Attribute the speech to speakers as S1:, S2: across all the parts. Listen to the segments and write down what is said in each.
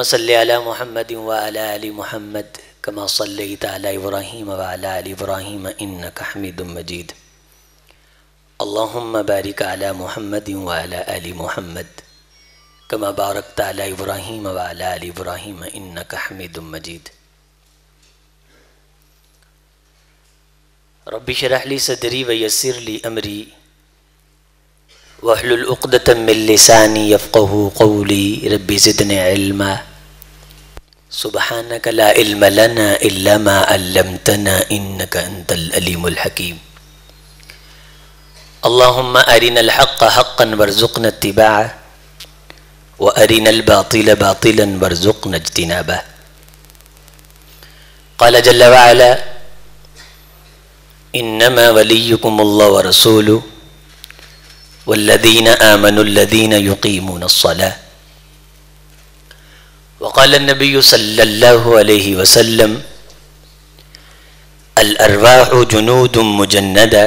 S1: صل علی محمد وعلی آل محمد کما صلیت علی ابراہیم وعلی آل ابراہیم انک حمید مجید اللہم بارک علی محمد وعلی آل محمد کما بارکت علی ابراہیم وعلی آل ابراہیم انک حمید مجید رب اشرح لی صدری ویسر لی امری واحلل عقدۃ من لسانی یفقہوا قولی رب زدنی علما سبحانک لا علم لنا الا ما علمتنا انک انت العلیم الحکیم اللہم ارنا الحق حقا وارزقنا اتباعہ وارنا الباطل باطلا وارزقنا اجتنابہ قال جل وعلا انما ولیکم اللہ ورسولہ والذین آمنوا الذین یقیمون الصلاة وقال النبی صلی اللہ علیہ وسلم الارواح جنود مجندہ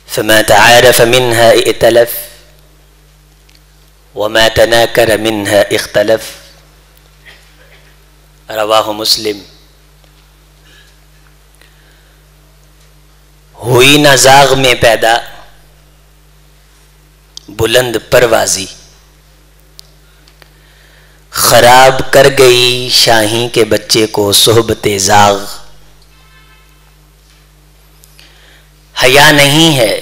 S1: فما تعارف منها ائتلف وما تناکر منها اختلف رواہ مسلم۔ ہوئی نہ زاغ میں پیدا بلند پروازی، خراب کر گئی شاہی کے بچے کو صحبت زاغ۔ حیا نہیں ہے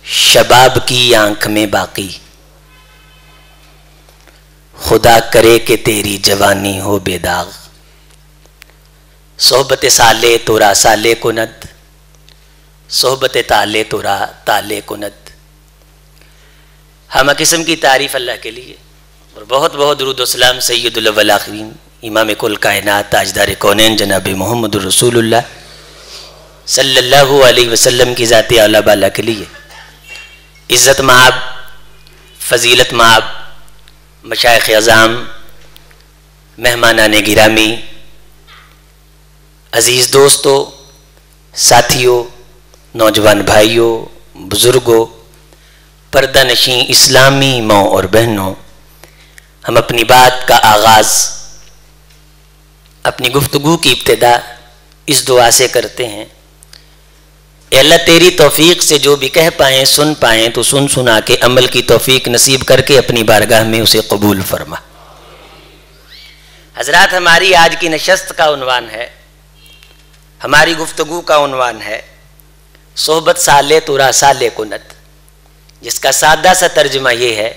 S1: شباب کی آنکھ میں باقی، خدا کرے کہ تیری جوانی ہو بے داغ۔ صحبت سالے تورا سالے کند، صحبت تالے تورا تالے کند۔ ہمہ قسم کی تعریف اللہ کے لیے اور بہت بہت درود و سلام سید الاول آخرین امام کل کائنات تاجدار کونین جناب محمد رسول اللہ صلی اللہ علیہ وسلم کی ذات اعلیٰ بالا کے لیے۔ عزت مآب، فضیلت مآب، مشائخ اعظام، مہمانان گرامی، عزیز دوستو، ساتھیوں، نوجوان بھائیوں، بزرگوں، پردہ نشین اسلامی ماں اور بہنوں، ہم اپنی بات کا آغاز، اپنی گفتگو کی ابتدا اس دعا سے کرتے ہیں، اے اللہ تیری توفیق سے جو بھی کہہ پائیں سن پائیں تو سن سنا کے عمل کی توفیق نصیب کر کے اپنی بارگاہ میں اسے قبول فرما۔ حضرات، ہماری آج کی نشست کا عنوان ہے، ہماری گفتگو کا عنوان ہے صحبت سالے تورا سالے کنت، جس کا سادہ سا ترجمہ یہ ہے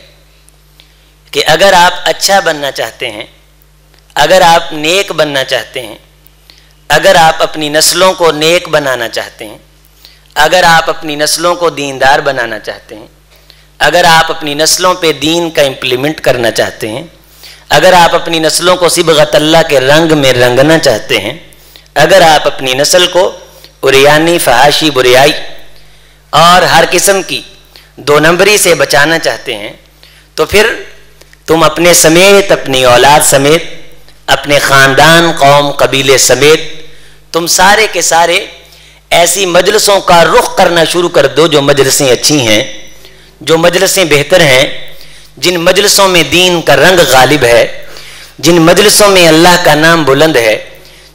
S1: کہ اگر آپ اچھا بننا چاہتے ہیں، اگر آپ نیک بننا چاہتے ہیں، اگر آپ اپنی نسلوں کو نیک بنانا چاہتے ہیں، اگر آپ اپنی نسلوں کو دیندار بنانا چاہتے ہیں، اگر آپ اپنی نسلوں پہ دین کا امپلیمنٹ کرنا چاہتے ہیں، اگر آپ اپنی نسلوں کو صبغت اللہ کے رنگ میں رنگنا چاہتے ہیں، اگر آپ اپنی نسل کو عریانی، فحاشی، بریائی اور ہر قسم کی دو نمبری سے بچانا چاہتے ہیں، تو پھر تم اپنے سمیت، اپنی اولاد سمیت، اپنے خاندان، قوم، قبیلے سمیت تم سارے کے سارے ایسی مجلسوں کا رخ کرنا شروع کر دو جو مجلسیں اچھی ہیں، جو مجلسیں بہتر ہیں، جن مجلسوں میں دین کا رنگ غالب ہے، جن مجلسوں میں اللہ کا نام بلند ہے،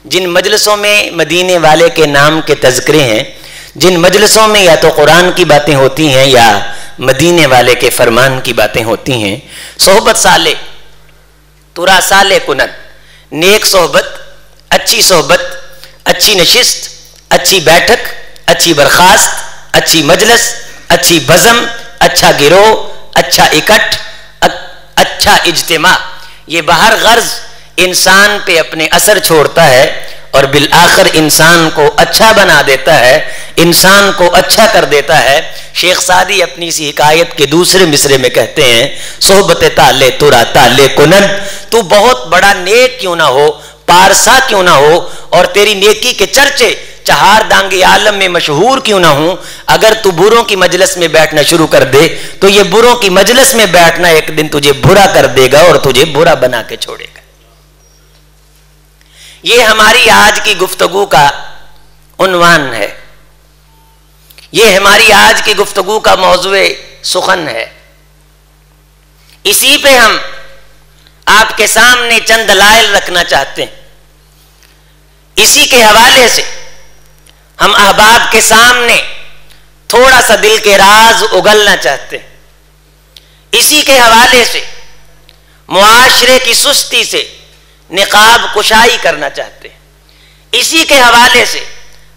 S1: جن مجلسوں میں مدینے والے کے نام کے تذکرے ہیں، جن مجلسوں میں یا تو قرآن کی باتیں ہوتی ہیں یا مدینے والے کے فرمان کی باتیں ہوتی ہیں۔ صحبت سالے تورا سالے کنت، نیک صحبت، اچھی نشست، اچھی بیٹھک، اچھی برخاست، اچھی مجلس، اچھی بزم، اچھا گروہ، اچھا اکٹھ، اچھا اجتماع، یہ بہر غرض انسان پہ اپنے اثر چھوڑتا ہے اور بالآخر انسان کو اچھا بنا دیتا ہے، انسان کو اچھا کر دیتا ہے۔ شیخ سعدی اپنی اسی حکایت کے دوسرے مصرے میں کہتے ہیں صحبت تالے تورا تالے کنن، تو بہت بڑا نیک کیوں نہ ہو، پارسا کیوں نہ ہو، اور تیری نیکی کے چرچے چہار دانگی عالم میں مشہور کیوں نہ ہوں، اگر تو بروں کی مجلس میں بیٹھنا شروع کر دے تو یہ بروں کی مجلس میں بیٹھنا ایک دن تجھے برا کر دے گا اور تجھے برا بنا کے چھوڑے گا۔ یہ ہماری آج کی گفتگو کا عنوان ہے، یہ ہماری آج کی گفتگو کا موضوع سخن ہے۔ اسی پہ ہم آپ کے سامنے چند دلائل رکھنا چاہتے ہیں. اسی کے حوالے سے ہم احباب کے سامنے تھوڑا سا دل کے راز اگلنا چاہتے ہیں. اسی کے حوالے سے معاشرے کی سستی سے نقاب کشائی کرنا چاہتے ہیں. اسی کے حوالے سے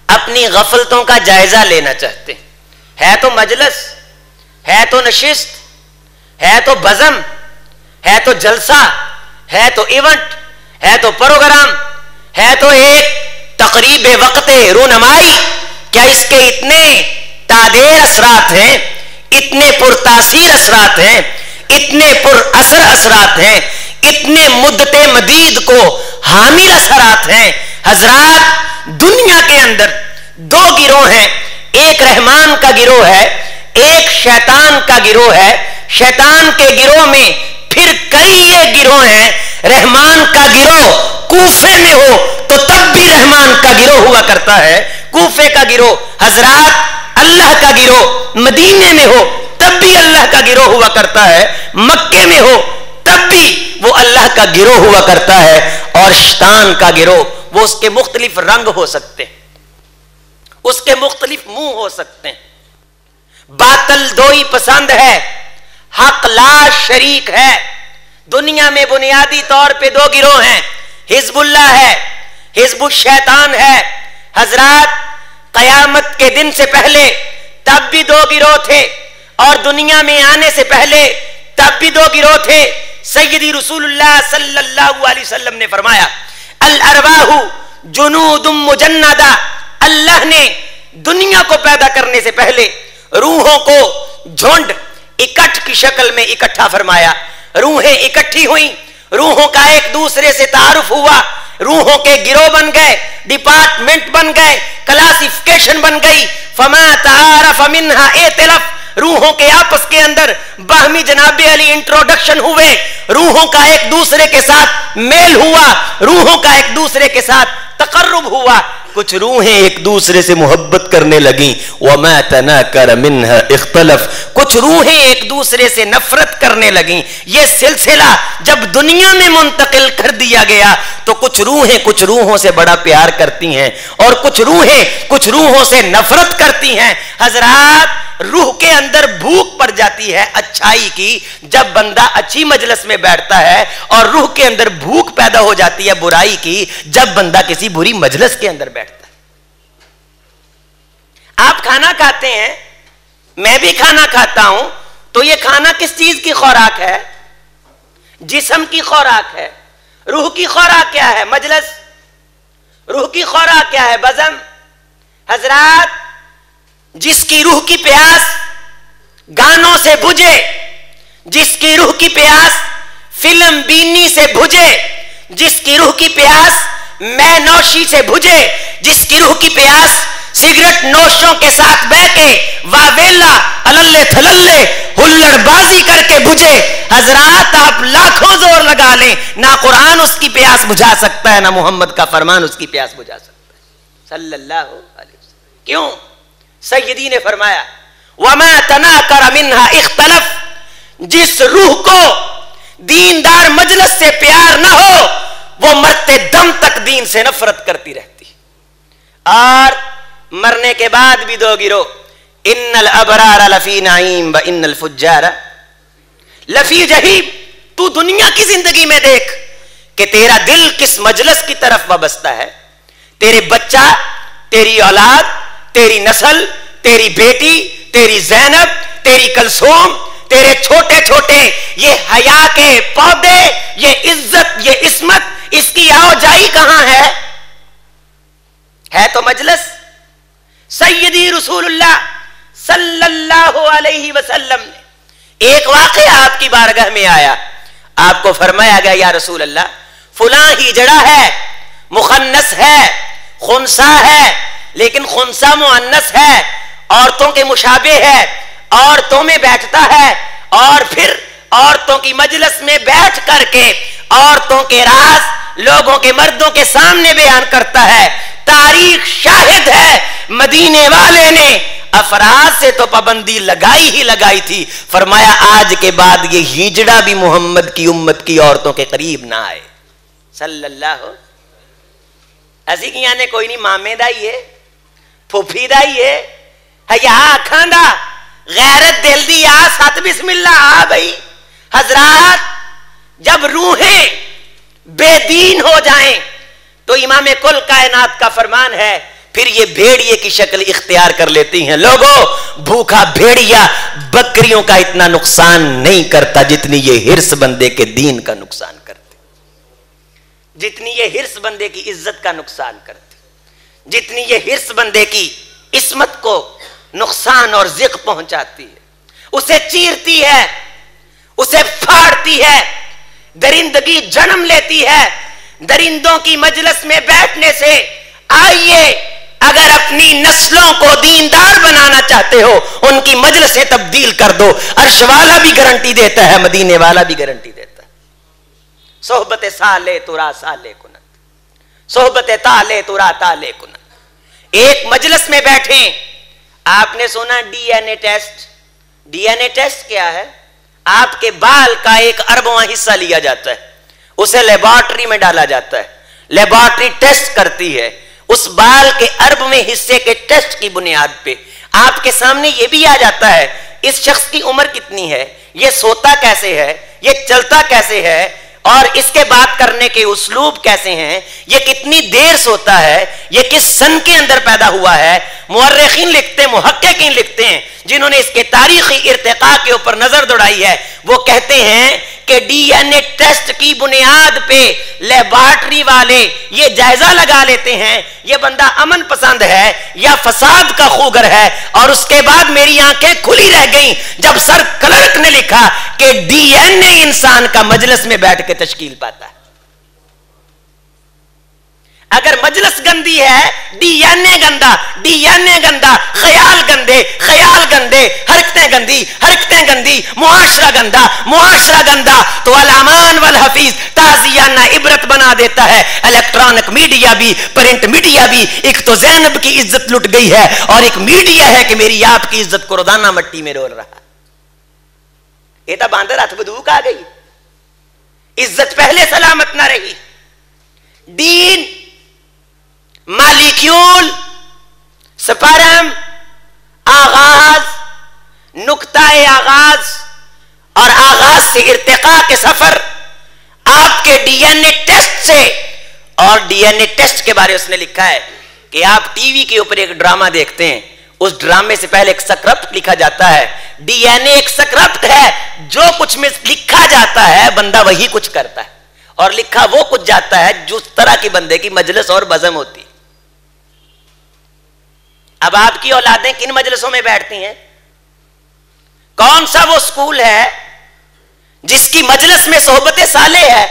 S1: اپنی غفلتوں کا جائزہ لینا چاہتے ہیں. ہے تو مجلس، ہے تو نشست، ہے تو بزم، ہے تو جلسہ، ہے تو ایونٹ، ہے تو پروگرام، ہے تو ایک تقریب وقت رونمائی. کیا اس کے اتنے تادیر اثرات ہیں، اتنے پرتاثیر اثرات ہیں، اتنے پر اثر اثرات ہیں، اتنے مدت مدید کو حامل اثرات ہیں؟ حضرات، دنیا کے اندر دو گروہ ہیں. ایک رحمان کا گروہ ہے، ایک شیطان کا گروہ ہے. شیطان کے گروہ میں پھر کئی ایک گروہ ہیں. رحمان کا گروہ کوفے میں ہو تو تب بھی رحمان کا گروہ ہوا کرتا ہے. کوفے کا گروہ حضرات اللہ کا گروہ مدینے میں ہو تب بھی اللہ کا گروہ ہوا کرتا ہے. مکے میں ہو تب بھی وہ اللہ کا گروہ ہوا کرتا ہے. اور شیطان کا گروہ وہ اس کے مختلف رنگ ہو سکتے ہیں، اس کے مختلف منہ ہو سکتے ہیں. باطل دوئی پسند ہے، حق لا شریک ہے. دنیا میں بنیادی طور پہ دو گروہ ہیں، حزب اللہ ہے، حزب الشیطان ہے. حضرات، قیامت کے دن سے پہلے تب بھی دو گروہ تھے، اور دنیا میں آنے سے پہلے تب بھی دو گروہ تھے. سیدی رسول اللہ صلی اللہ علیہ وسلم نے فرمایا الارواح جنود مجندہ. اللہ نے دنیا کو پیدا کرنے سے پہلے روحوں کو جھنڈ اکٹھ کی شکل میں اکٹھا فرمایا. روحیں اکٹھی ہوئیں، روحوں کا ایک دوسرے سے تعارف ہوا، روحوں کے گروہ بن گئے، ڈپارٹمنٹ بن گئے، کلاسیفیکیشن بن گئی. فما تعارف منها ائتلف. روحوں کے آپس کے اندر باہمی جناب علی انٹروڈکشن ہوئے، روحوں کا ایک دوسرے کے ساتھ میل ہوا، روحوں کا ایک دوسرے کے ساتھ تقرب ہوا. کچھ روحیں ایک دوسرے سے محبت کرنے لگیں. وما تناکر منها اختلف. کچھ روحیں ایک دوسرے سے نفرت کرنے لگیں. یہ سلسلہ جب دنیا میں منتقل کر دیا گیا تو کچھ روحیں کچھ روحوں سے بڑا پیار کرتی ہیں، اور کچھ روحیں کچھ روحوں سے نفرت کرتی ہیں. حضرات، روح کے اندر بھوک پڑ جاتی ہے اچھائی کی جب بندہ اچھی مجلس میں بیٹھتا ہے، اور روح کے اندر بھوک پیدا ہو جاتی ہے برائی کی جب بندہ کسی بری مجلس کے اندر بیٹھتا ہے. آپ کھانا کھاتے ہیں، میں بھی کھانا کھاتا ہوں، تو یہ کھانا کس چیز کی خوراک ہے؟ جسم کی خوراک ہے. روح کی خوراک کیا ہے؟ مجلس. روح کی خوراک کیا ہے؟ بزم. حضرات، جس کی روح کی پیاس گانوں سے بجھے، جس کی روح کی پیاس فلم بینی سے بجھے، جس کی روح کی پیاس میں نوشی سے بجھے، جس کی روح کی پیاس سگریٹ نوشوں کے ساتھ بہ کے واویلا اللے تھللے ہلڑ بازی کر کے بجھے، حضرات آپ لاکھوں زور لگا لیں، نہ قرآن اس کی پیاس بجھا سکتا ہے، نہ محمد کا فرمان اس کی پیاس بجھا سکتا ہے صلی اللہ علیہ وسلم. کیوں؟ سیدی نے فرمایا وما تناکر منها اختلف. جس روح کو دیندار مجلس سے پیار نہ ہو وہ مرتے دم تک دین سے نفرت کرتی رہتی. اور مرنے کے بعد بھی دو گروہ، ان الابرار لفی نعیم و ان الفجار لفی جہیم. تو دنیا کی زندگی میں دیکھ کہ تیرا دل کس مجلس کی طرف وابستہ ہے. تیرے بچہ، تیری اولاد، تیری نسل، تیری بیٹی، تیری زینب، تیری کلثوم، تیرے چھوٹے چھوٹے یہ حیا کے پودے، یہ عزت، یہ عصمت، اس کی آؤ جائی کہاں ہے؟ ہے تو مجلس. سیدی رسول اللہ صلی اللہ علیہ وسلم نے ایک واقعہ آپ کی بارگاہ میں آیا. آپ کو فرمایا گیا یا رسول اللہ فلاں ہی جڑا ہے، مخنث ہے، خنثی ہے، لیکن خنثی مؤنث ہے، عورتوں کے مشابہ ہے، عورتوں میں بیٹھتا ہے، اور پھر عورتوں کی مجلس میں بیٹھ کر کے عورتوں کے راز لوگوں کے مردوں کے سامنے بیان کرتا ہے. تاریخ شاہد ہے مدینے والے نے افراد سے تو پابندی لگائی ہی لگائی تھی، فرمایا آج کے بعد یہ ہجڑا بھی محمد کی امت کی عورتوں کے قریب نہ آئے صلی اللہ ہو اسی کی یعنی کوئی نہیں مامے دا ہی ہے پھوپھی دا ہی ہے حیا اکھاں دا غیرت دل دی آ سات بسم اللہ آ بھائی حضرات جب روحیں بے دین ہو جائیں تو امام کل کائنات کا فرمان ہے پھر یہ بھیڑیے کی شکل اختیار کر لیتی ہیں. لوگوں بھوکا بھیڑیا بکریوں کا اتنا نقصان نہیں کرتا جتنی یہ ہرس بندے کے دین کا نقصان کرتے، جتنی یہ ہرس بندے کی عزت کا نقصان کرتے، جتنی یہ ہرس بندے کی عصمت کو نقصان اور ذق پہنچاتی ہے، اسے چیرتی ہے، اسے پھاڑتی ہے، درندگی جنم لیتی ہے. درندوں کی مجلس میں بیٹھنے سے آئیے اگر اپنی نسلوں کو دیندار بنانا چاہتے ہو ان کی مجلسیں تبدیل کر دو. عرش والا بھی گارنٹی دیتا ہے، مدینے والا بھی گارنٹی دیتا ہے. صحبت سالے ترا سالے کنت، صحبت تالے ترا تالے کنت. ایک مجلس میں بیٹھیں، آپ نے سنا D N A test. D N A test کیا ہے؟ آپ کے بال کا 1/4 حصہ لیا جاتا ہے، اسے لیبارٹری میں ڈالا جاتا ہے، لیبارٹری ٹیسٹ کرتی ہے. اس بال کے 1/4 حصے کے ٹیسٹ کی بنیاد پہ آپ کے سامنے یہ بھی آ جاتا ہے اس شخص کی عمر کتنی ہے، یہ سوتا کیسے ہے، یہ چلتا کیسے ہے، اور اس کے بات کرنے کے اسلوب کیسے ہیں، یہ کتنی دیر سوتا ہے، یہ کس سن کے اندر پیدا ہوا ہے. مورخین لکھتے ہیں، محققین لکھتے ہیں جنہوں نے اس کے تاریخی ارتقاء کے اوپر نظر دوڑائی ہے، وہ کہتے ہیں کہ ڈی این اے ٹیسٹ کی بنیاد پہ لیبارٹری والے یہ جائزہ لگا لیتے ہیں یہ بندہ امن پسند ہے یا فساد کا خوگر ہے. اور اس کے بعد میری آنکھیں کھلی رہ گئیں جب سر کلرک نے لکھا کہ ڈی این اے انسان کا مجلس میں بیٹھ کے تشکیل پاتا ہے. اگر مجلس گندی ہے ڈی این اے گندا، ڈی این اے گندا، خیال گندے، خیال گندے، حرکتیں گندی، حرکتیں گندی، معاشرہ گندا، معاشرہ گندا، تو الامان والحفیظ تعزیانہ عبرت بنا دیتا ہے. الیکٹرانک میڈیا بھی، پرنٹ میڈیا بھی. ایک تو زینب کی عزت لٹ گئی ہے اور ایک میڈیا ہے کہ میری آپ کی عزت کو روزانہ مٹی میں رول رہا. یہ تو باندر ہاتھ بدوک آ گئی، عزت پہلے سلامت نہ رہی. دین، مالیکیول، سپرم، آغاز، نقطہ آغاز اور آغاز سے ارتقاء کے سفر آپ کے ڈی این اے ٹیسٹ سے. اور ڈی این اے ٹیسٹ کے بارے اس نے لکھا ہے کہ آپ ٹی وی کے اوپر ایک ڈرامہ دیکھتے ہیں، اس ڈرامے سے پہلے ایک سکرپٹ لکھا جاتا ہے. ڈی این اے ایک سکرپٹ ہے، جو کچھ میں لکھا جاتا ہے بندہ وہی کچھ کرتا ہے، اور لکھا وہ کچھ جاتا ہے جس طرح کی بندے کی مجلس اور بزم ہوتی. اب آپ کی اولادیں کن مجلسوں میں بیٹھتی ہیں؟ کون سا وہ سکول ہے جس کی مجلس میں صحبت صالح ہے؟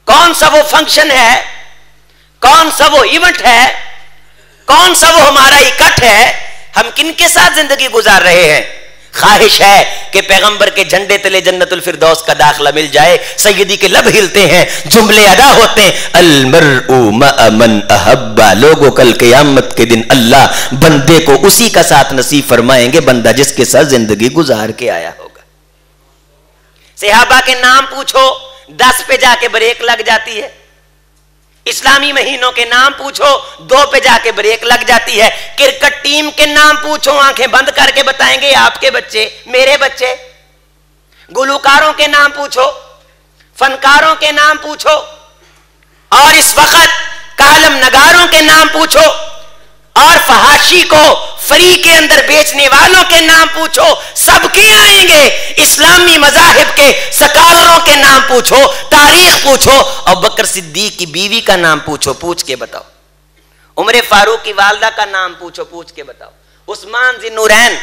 S1: کون سا وہ فنکشن ہے؟ کون سا وہ ایونٹ ہے؟ کون سا وہ ہمارا اکٹھ ہے؟ ہم کن کے ساتھ زندگی گزار رہے ہیں؟ خواہش ہے کہ پیغمبر کے جھنڈے تلے جنت الفردوس کا داخلہ مل جائے. سیدی کے لب ہلتے ہیں، جملے ادا ہوتے ہیں، المرء مع من احب. لوگوں کل قیامت کے دن اللہ بندے کو اسی کا ساتھ نصیب فرمائیں گے بندہ جس کے ساتھ زندگی گزار کے آیا ہوگا. صحابہ کے نام پوچھو 10 پہ جا کے بریک لگ جاتی ہے. اسلامی مہینوں کے نام پوچھو 2 پہ جا کے بریک لگ جاتی ہے. کرکٹ ٹیم کے نام پوچھو آنکھیں بند کر کے بتائیں گے آپ کے بچے، میرے بچے. گلوکاروں کے نام پوچھو، فنکاروں کے نام پوچھو، اور اس وقت کالم نگاروں کے نام پوچھو، اور فحاشی کو فری کے اندر بیچنے والوں کے نام پوچھو، سب کے آئیں گے. اسلامی مذاہب کے سکالروں کے نام پوچھو، تاریخ پوچھو، اور بکر صدیق کی بیوی کا نام پوچھو، پوچھ کے بتاؤ. عمر فاروق کی والدہ کا نام پوچھو، پوچھ کے بتاؤ. عثمان ذی النورین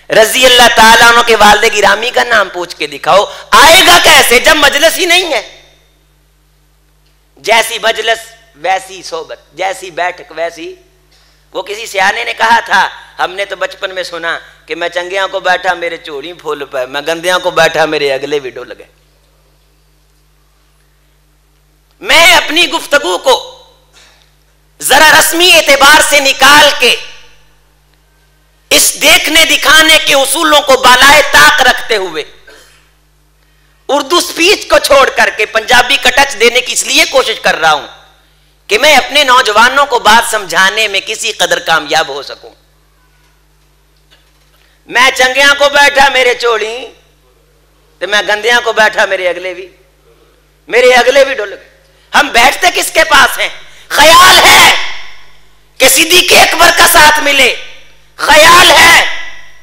S1: رضی اللہ تعالیٰ عنہ کے والد گرامی کا نام پوچھ کے دکھاؤ. آئے گا کیسے جب مجلس ہی نہیں ہے؟ جیسی مجلس ویسی صحبت، جیسی بیٹھک ویسی. وہ کسی سیانے نے کہا تھا، ہم نے تو بچپن میں سنا کہ میں چنگیاں کو بیٹھا میرے چوڑی پھول پائے، میں گندیاں کو بیٹھا میرے اگلے بھی ڈول گئے. میں اپنی گفتگو کو ذرا رسمی اعتبار سے نکال کے اس دیکھنے دکھانے کے اصولوں کو بالائے طاق رکھتے ہوئے اردو سپیچ کو چھوڑ کر کے پنجابی کا ٹچ دینے کی اس لیے کوشش کر رہا ہوں کہ میں اپنے نوجوانوں کو بات سمجھانے میں کسی قدر کامیاب ہو سکوں. میں چنگیاں کو بیٹھا میرے چوڑی تو میں گندیاں کو بیٹھا میرے اگلے بھی ڈول گئے. ہم بیٹھتے کس کے پاس ہیں؟ خیال ہے کہ صدیق اکبر کا ساتھ ملے, خیال ہے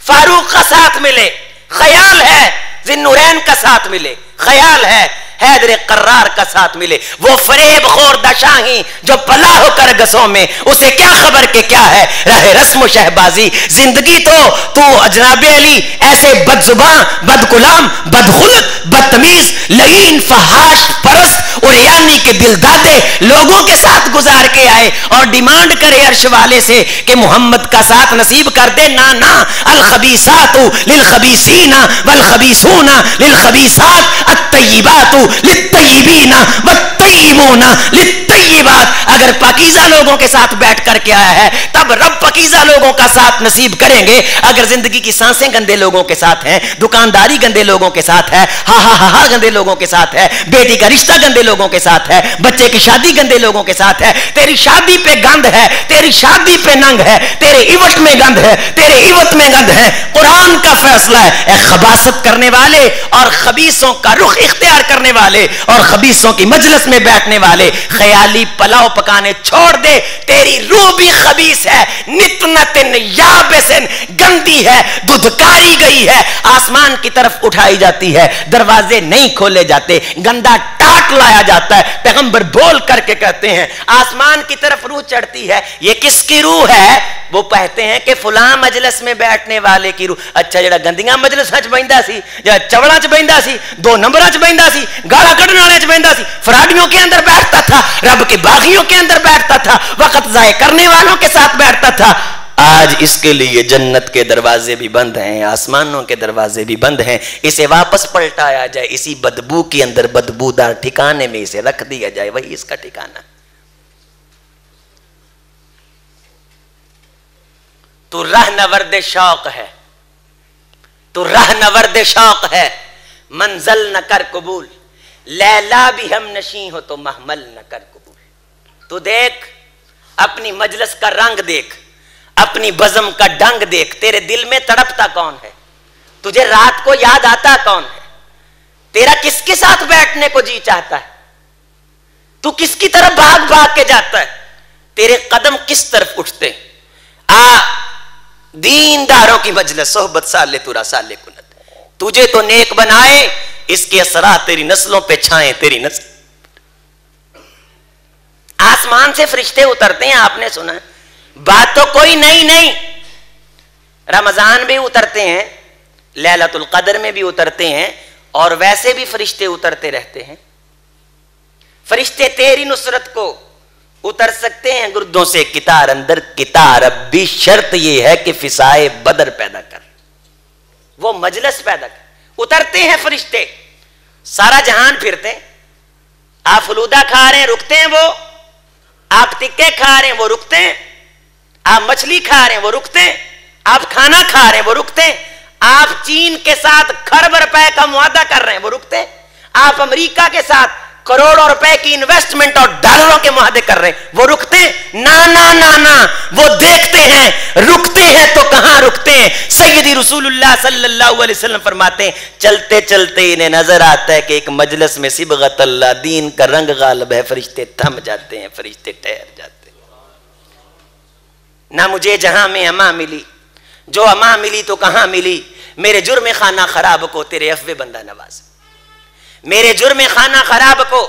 S1: فاروق کا ساتھ ملے, خیال ہے ذی النورین کا ساتھ ملے, خیال ہے حیدر قرار کا ساتھ ملے. وہ فریب خور دشاہی جو پلا ہو کر گسوں میں, اسے کیا خبر کہ کیا ہے راہ رسم و شہبازی. زندگی تو جناب علی ایسے بد زباں, بد کلام, بد خلق, بدتمیز, لعین, فحاش, پرست اور یعنی کے دل دادے لوگوں کے ساتھ گزار کے آئے اور ڈیمانڈ کرے عرش والے سے کہ محمد کا ساتھ نصیب کر دے. نا الخبیثات للخبیثین والخبیثون للخبیثات الطیبات للطیبین والطیبون للطیبات. اگر پاکیزہ لوگوں کے ساتھ بیٹھ کر کے آیا ہے تب رب پاکیزہ لوگوں کا ساتھ نصیب کریں گے. اگر زندگی کی سانسیں گندے لوگوں کے ساتھ ہیں, دکانداری گندے لوگوں کے ساتھ ہے, ہا گندے لوگوں کے ساتھ ہے, بیٹی کا رشتہ گندے لوگوں کے ساتھ ہے, بچے کی شادی گندے لوگوں کے ساتھ ہے, تیری شادی پہ گند ہے, تیری شادی پہ ننگ ہے, تیرے ایوٹ میں گند ہے, تیرے ایوٹ میں گند ہے. قرآن کا فیصلہ ہے, اے خباثت کرنے والے اور خبیثوں کا رخ اختیار کرنے والے اور خبیثوں کی مجلس میں بیٹھنے والے, خیالی پلاؤ پکانے چھوڑ دے. تیری روح بھی خبیث ہے, نتنتن یابسن, گندی ہے, دھدکاری گئی ہے, آسمان کی طرف اٹھائی جاتی ہے, دروازے نہیں کھولے جاتے, گندا ٹاٹ لایا جاتا ہے. پیغمبر بول کر کے کہتے ہیں آسمان کی طرف روح چڑھتی ہے. یہ کس کی روح ہے؟ وہ کہتے ہیں کہ فلاں مجلس میں بیٹھنے والے کی روح. اچھا, جڑا گندیاں مجلس وچ بیندا سی, جڑا چوڑا چ بیندا سی, دو نمبراں چ بیندا سی, گالا کڈن والے چ بیندا سی, فراڈیوں کے اندر بیٹھتا تھا, رب کے باغیوں کے اندر بیٹھتا تھا, وقت ضائع کرنے والوں کے ساتھ بیٹھتا تھا. آج اس کے لیے جنت کے دروازے بھی بند ہیں, آسمانوں کے دروازے بھی بند ہیں. اسے واپس پلٹایا جائے, اسی بدبو کے اندر بدبودار ٹھکانے میں اسے رکھ دیا جائے, وہی اس کا ٹھکانہ. تو رہنورد شوق ہے, تو رہنورد شوق ہے, منزل نہ کر قبول, لیلا بھی ہم نشیں ہو تو محمل نہ کر قبول. تو دیکھ اپنی مجلس کا رنگ, دیکھ اپنی بزم کا ڈنگ, دیکھ تیرے دل میں تڑپتا کون ہے, تجھے رات کو یاد آتا کون ہے, تیرا کس کے ساتھ بیٹھنے کو جی چاہتا ہے, تو کس کی طرف بھاگ بھاگ کے جاتا ہے, تیرے قدم کس طرف اٹھتے. دینداروں کی مجلس صحبت سالے تورا سالے کنت, تجھے تو نیک بنائے, اس کے اثرات تیری نسلوں پہ چھائیں, تیری نسل. آسمان سے فرشتے اترتے ہیں, آپ نے سنا, بات تو کوئی نئی نہیں. رمضان بھی اترتے ہیں, لیلۃ القدر میں بھی اترتے ہیں, اور ویسے بھی فرشتے اترتے رہتے ہیں. فرشتے تیری نصرت کو اتر سکتے ہیں گردوں سے کتار اندر کتار. اب بھی شرط یہ ہے کہ فضائے بدر پیدا کر, وہ مجلس پیدا کر. اترتے ہیں فرشتے, سارا جہان پھرتے ہیں. آپ فلودہ کھا رہے ہیں, رکتے ہیں وہ. آپ ٹکے کھا رہے ہیں, وہ رکتے ہیں. آپ مچھلی کھا رہے ہیں, وہ رکتے ہیں. آپ کھانا کھا رہے ہیں, وہ رکتے ہیں. آپ چین کے ساتھ کھرب روپے کا معاہدہ کر رہے ہیں, وہ رکتے ہیں. آپ امریکہ کے ساتھ کروڑوں روپے کی انویسٹمنٹ اور ڈالروں کے معاہدے کر رہے ہیں, وہ رکتے ہیں. نا وہ دیکھتے ہیں, رکتے ہیں تو کہاں رکتے ہیں. سیدی رسول اللہ صلی اللہ علیہ وسلم فرماتے ہیں چلتے چلتے انہیں نظر آتا ہے کہ ایک مجلس میں صبغت اللہ, دین کا رنگ غالب ہے, فرشتے تھم جاتے ہیں, فرشتے ٹھہر جاتے ہیں. نہ مجھے جہاں میں اماں ملی, جو اماں ملی تو کہاں ملی, میرے جرم خانہ خراب کو تیرے عفو بندہ نواز. میرے جرم خانہ خراب کو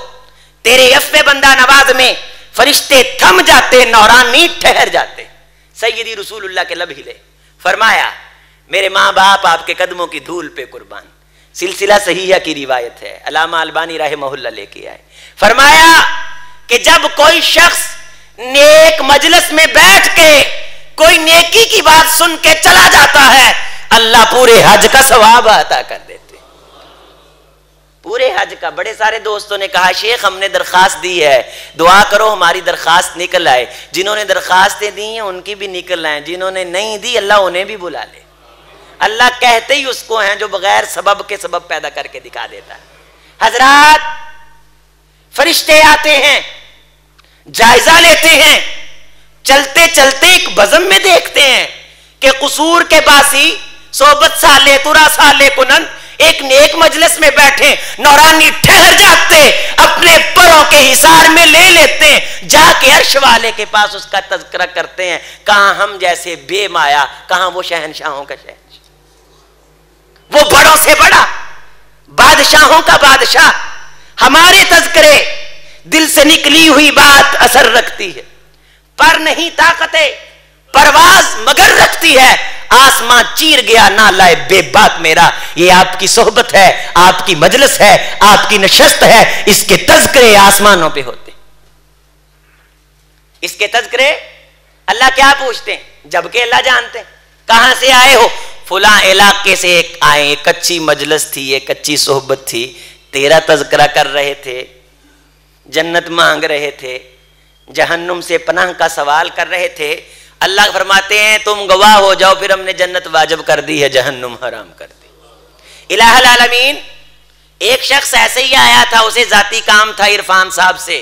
S1: تیرے عفو بندہ نواز میں فرشتے تھم جاتے, نورانی ٹھہر جاتے. سیدی رسول اللہ کے لب ہلے, فرمایا میرے ماں باپ آپ کے قدموں کی دھول پہ قربان. سلسلہ صحیحہ کی روایت ہے, علامہ البانی رحمہ اللہ لے کے آئے. فرمایا کہ جب کوئی شخص نیک مجلس میں بیٹھ کے کوئی نیکی کی بات سن کے چلا جاتا ہے, اللہ پورے حج کا ثواب عطا کر دیتے, پورے حج کا. بڑے سارے دوستوں نے کہا شیخ ہم نے درخواست دی ہے, دعا کرو ہماری درخواست نکل آئے. جنہوں نے درخواستیں دی ہیں ان کی بھی نکل آئیں, جنہوں نے نہیں دی اللہ انہیں بھی بلا لے. اللہ کہتے ہی اس کو ہیں جو بغیر سبب کے سبب پیدا کر کے دکھا دیتا ہے. حضرات فرشتے آتے ہیں, جائزہ لیتے ہیں, چلتے چلتے ایک بزم میں دیکھتے ہیں کہ قصور کے باسی صحبت سالے ترا سالے کنند ایک نیک مجلس میں بیٹھے, نورانی ٹھہر جاتے, اپنے پروں کے حصار میں لے لیتے, جا کے عرش والے کے پاس اس کا تذکرہ کرتے ہیں. کہاں ہم جیسے بے مایا, کہاں وہ شہنشاہوں کا شہنشاہ, وہ بڑوں سے بڑا, بادشاہوں کا بادشاہ. ہمارے تذکرے دل سے نکلی ہوئی بات اثر رکھتی ہے, پر نہیں طاقت پرواز مگر رکھتی ہے. آسمان چیر گیا نہ لائے بے بات میرا, یہ آپ کی صحبت ہے, آپ کی مجلس ہے, آپ کی نشست ہے. اس کے تذکرے آسمانوں پہ ہوتے, اس کے تذکرے اللہ کیا پوچھتے ہیں جبکہ اللہ جانتے ہیں. کہاں سے آئے ہو؟ فلاں علاقے سے آئے, کچی مجلس تھی, ایک کچی صحبت تھی, تیرا تذکرہ کر رہے تھے, جنت مانگ رہے تھے, جہنم سے پناہ کا سوال کر رہے تھے. اللہ فرماتے ہیں تم گواہ ہو جاؤ, پھر ہم نے جنت واجب کر دی ہے, جہنم حرام کر دی. الہ العالمین ایک شخص ایسے ہی آیا تھا, اسے ذاتی کام تھا عرفان صاحب سے,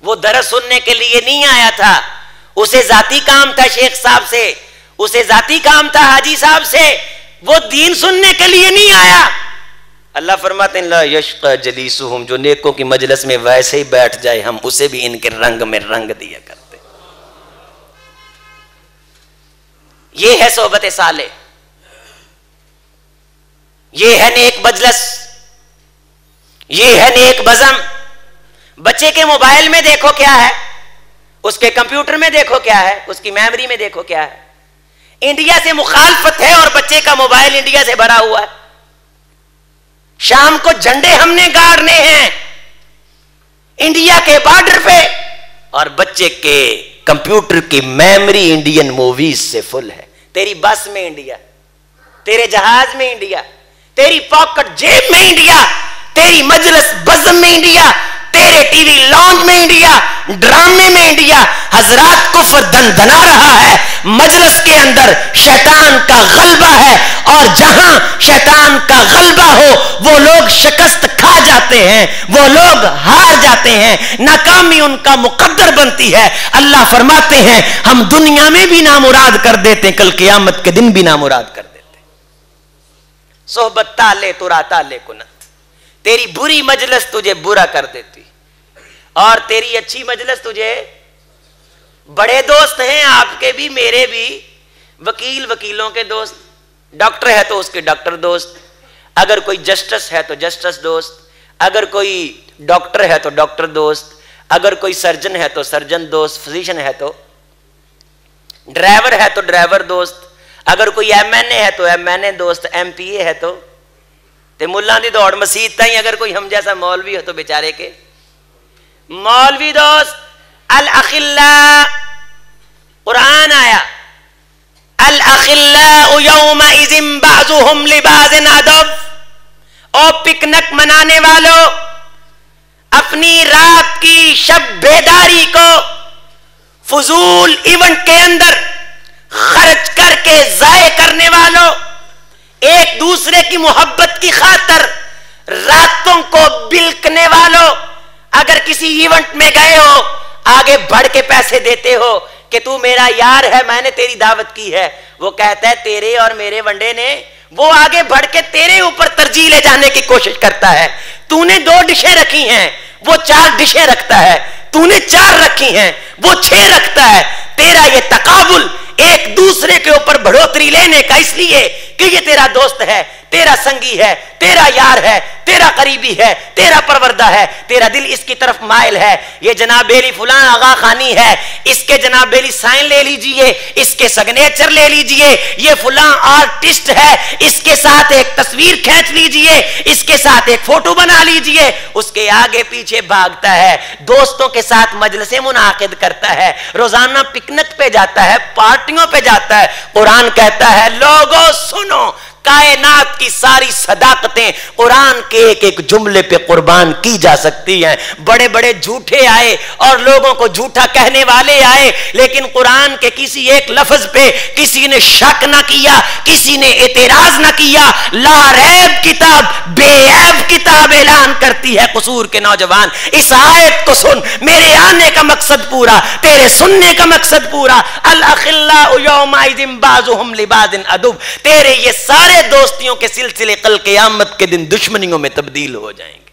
S1: وہ درس سننے کے لیے نہیں آیا تھا, اسے ذاتی کام تھا شیخ صاحب سے, اسے ذاتی کام تھا حاجی صاحب سے, وہ دین سننے کے لیے نہیں آیا. اللہ فرماتے ہیں لا یشقى جلیسہم, جو نیکوں کی مجلس میں ویسے ہی بیٹھ جائے ہم اسے بھی ان کے رنگ میں رنگ دیا کرتے. یہ ہے صحبت صالح, یہ ہے نیک مجلس, یہ ہے نیک بزم. بچے کے موبائل میں دیکھو کیا ہے, اس کے کمپیوٹر میں دیکھو کیا ہے, اس کی میموری میں دیکھو کیا ہے. انڈیا سے مخالفت ہے اور بچے کا موبائل انڈیا سے بھرا ہوا ہے. شام کو جھنڈے ہم نے گاڑنے ہیں انڈیا کے بارڈر پہ, اور بچے کے کمپیوٹر کی میموری انڈین موویز سے فل ہے. تیری بس میں انڈیا, تیرے جہاز میں انڈیا, تیری پاکٹ جیب میں انڈیا, تیری مجلس بزم میں انڈیا, تیرے ٹی وی لانچ میں انڈیا, ڈرامے میں انڈیا. حضرات کفر دندنا رہا ہے, مجلس کے اندر شیطان کا غلبہ ہے, اور جہاں شیطان کا غلبہ ہو وہ لوگ شکست کھا جاتے ہیں, وہ لوگ ہار جاتے ہیں, ناکامی ان کا مقدر بنتی ہے. اللہ فرماتے ہیں ہم دنیا میں بھی نامراد کر دیتے, کل قیامت کے دن بھی نامراد کر دیتے. صحبت تالے ترا تالے کنت, تیری بری مجلس تجھے برا کر دیتی, اور تیری اچھی مجلس تجھے. بڑے دوست ہیں آپ کے بھی میرے بھی, وکیل وکیلوں کے دوست, ڈاکٹر ہے تو اس کے ڈاکٹر دوست, اگر کوئی جسٹس ہے تو جسٹس دوست, اگر کوئی ڈاکٹر ہے تو ڈاکٹر دوست, اگر کوئی سرجن ہے تو سرجن دوست, فزیشن ہے تو, ڈرائیور ہے تو ڈرائیور دوست, اگر کوئی ایم این اے ہے تو ایم این اے دوست, ایم پی اے ہے تو ملا دی دوڑ مسیح تھی, اگر کوئی ہم جیسا مولوی ہو تو بیچارے کے مولوی دوست. الاخلاء قرآن آیا, الاخلاء یومئذ بعضهم لبعض عدو. او پکنک منانے والوں, اپنی رات کی شب بیداری کو فضول ایونٹ کے اندر خرچ کر کے ضائع کرنے والوں, ایک دوسرے کی محبت کی خاطر راتوں کو بلکنے والوں, اگر کسی ایونٹ میں گئے ہو آگے بڑھ کے پیسے دیتے ہو کہ تو میرا یار ہے, میں نے تیری دعوت کی ہے, وہ کہتا ہے تیرے اور میرے ونڈے نے, وہ آگے بڑھ کے تیرے اوپر ترجیح لے جانے کی کوشش کرتا ہے. تو نے 2 ڈشیں رکھی ہیں, وہ 4 ڈشیں رکھتا ہے, تو نے 4 رکھی ہیں, وہ 6 رکھتا ہے. تیرا یہ تقابل ایک دوسرے کے اوپر بڑھوتری لینے کا, اس لیے کہ یہ تیرا دوست ہے, تیرا سنگی ہے, تیرا یار ہے, تیرا قریبی ہے, تیرا پروردہ ہے, تیرا دل اس کی طرف مائل ہے. یہ جناب بیلی فلاں آغا خانی ہے, اس کے جناب بیلی سائن لے لیجئے, اس کے سگنیچر لے لیجئے, یہ فلاں آرٹسٹ ہے, اس کے ساتھ ایک تصویر کھینچ لیجئے, اس کے ساتھ ایک فوٹو بنا لیجئے. اس کے آگے پیچھے بھاگتا ہے, دوستوں کے ساتھ مجلسیں منعقد کرتا ہے, روزانہ پکنک پہ جاتا ہے, پارٹیوں پہ جاتا ہے. قرآن کہتا ہے لوگوں سنو, کائنات کی ساری صداقتیں قرآن کے ایک ایک جملے پہ قربان کی جا سکتی ہیں. بڑے بڑے جھوٹے آئے اور لوگوں کو جھوٹا کہنے والے آئے, لیکن قرآن کے کسی ایک لفظ پہ کسی نے شک نہ کیا, کسی نے اعتراض نہ کیا. لا ریب کتاب, بے عیب کتاب اعلان کرتی ہے. قصور کے نوجوان اس آیت کو سن, میرے آنے کا مقصد پورا, تیرے سننے کا مقصد پورا. الاخلاء یومئذ بعضهم لبعض عدو, تیرے یہ سارے دوستیوں کے سلسلے کل قیامت کے دن دشمنیوں میں تبدیل ہو جائیں گے.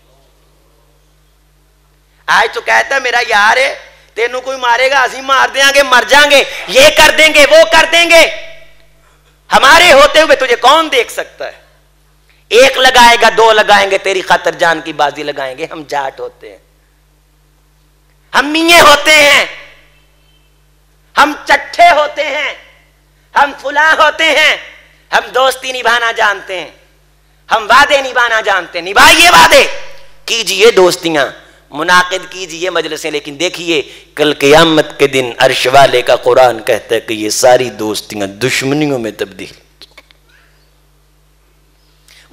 S1: آج تو کہتا ہے میرا یار ہے, تینوں کوئی مارے گا اسی مار دیں گے, مر جائیں گے, یہ کر دیں گے, وہ کر دیں گے. ہمارے ہوتے ہوئے تجھے کون دیکھ سکتا ہے؟ ایک لگائے گا, دو لگائیں گے, تیری خاطر جان کی بازی لگائیں گے. ہم جاٹ ہوتے ہیں, ہم میے ہوتے ہیں, ہم چٹھے ہوتے ہیں, ہم فلاں ہوتے ہیں. ہم دوستی نبھانا جانتے ہیں, ہم وعدے نبھانا جانتے ہیں. نبھائیے وعدے, کیجئے دوستیاں, منعقد کیجئے مجلسیں, لیکن دیکھیے کل قیامت کے دن عرش والے کا قرآن کہتا ہے کہ یہ ساری دوستیاں دشمنیوں میں تبدیل.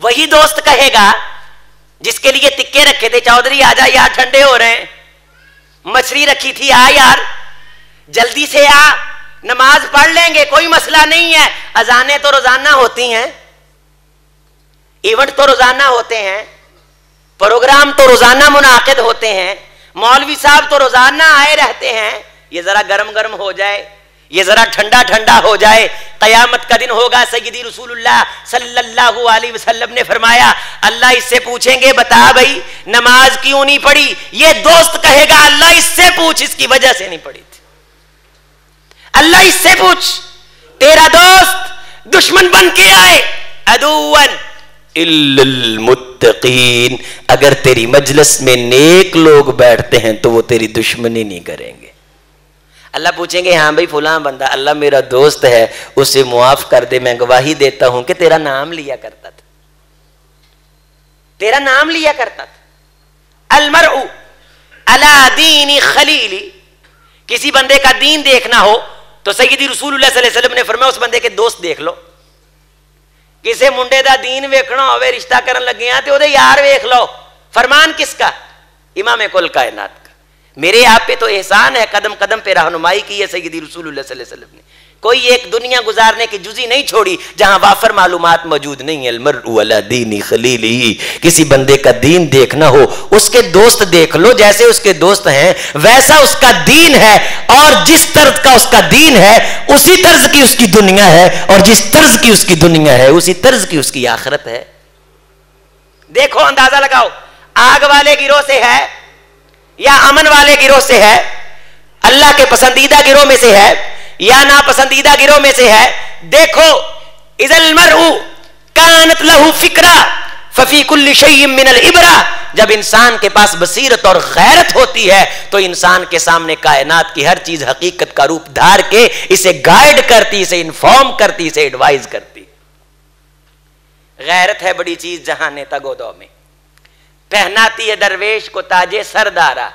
S1: وہی دوست کہے گا جس کے لیے تکے رکھے تھے, چودھری آجا یار ٹھنڈے ہو رہے ہیں, مچھلی رکھی تھی آ یار جلدی سے آ, نماز پڑھ لیں گے, کوئی مسئلہ نہیں ہے. اذانیں تو روزانہ ہوتی ہیں, ایونٹ تو روزانہ ہوتے ہیں, پروگرام تو روزانہ منعقد ہوتے ہیں, مولوی صاحب تو روزانہ آئے رہتے ہیں. یہ ذرا گرم گرم ہو جائے, یہ ذرا ٹھنڈا ٹھنڈا ہو جائے. قیامت کا دن ہوگا, سیدی رسول اللہ صلی اللہ علیہ وسلم نے فرمایا اللہ اس سے پوچھیں گے بتا بھائی نماز کیوں نہیں پڑھی؟ یہ دوست کہے گا اللہ اس سے پوچھ, اس کی وجہ سے نہیں پڑھی تھی. اللہ اس سے پوچھ, تیرا دوست دشمن بن کے آئے. عدوًا الا المتقین, اگر تیری مجلس میں نیک لوگ بیٹھتے ہیں تو وہ تیری دشمنی نہیں کریں گے. اللہ پوچھیں گے ہاں بھائی فلاں بندہ اللہ میرا دوست ہے, اسے معاف کر دے, میں گواہی دیتا ہوں کہ تیرا نام لیا کرتا تھا, تیرا نام لیا کرتا تھا. المرء علی دین خلیلی, کسی بندے کا دین دیکھنا ہو تو سیدی رسول اللہ صلی اللہ علیہ وسلم نے فرمایا اس بندے کے دوست دیکھ لو. کسی منڈے دا دین ویکھنا ہوئے, رشتہ کرن لگے ہیں تو دے یار ویکھ لو. فرمان کس کا؟ امام کل کائنات کا. میرے آپ پہ تو احسان ہے, قدم قدم پہ رہنمائی کی ہے سیدی رسول اللہ صلی اللہ علیہ وسلم نے. کوئی ایک دنیا گزارنے کی جزی نہیں چھوڑی جہاں وافر معلومات موجود نہیں ہے. المرء علی دین خلیلہ, کسی بندے کا دین دیکھنا ہو اس کے دوست دیکھ لو, جیسے اس کے دوست ہیں ویسا اس کا دین ہے, اور جس طرز کا اس کا دین ہے اسی طرز کی اس کی دنیا ہے, اور جس طرز کی اس کی دنیا ہے اسی طرز کی اس کی آخرت ہے. دیکھو اندازہ لگاؤ, آگ والے گروہ سے ہے یا امن والے گروہ سے ہے, اللہ کے پسندیدہ گروہ میں سے ہے یا ناپسندیدہ گروہ میں سے ہے. دیکھو اذا المرء کانت له فکرہ ففی کل شیء من العبرہ, جب انسان کے پاس بصیرت اور غیرت ہوتی ہے تو انسان کے سامنے کائنات کی ہر چیز حقیقت کا روپ دھار کے اسے گائیڈ کرتی, اسے انفارم کرتی, اسے ایڈوائز کرتی. غیرت ہے بڑی چیز جہاں نے تگودو میں, پہناتی ہے درویش کو تاجے سردارا,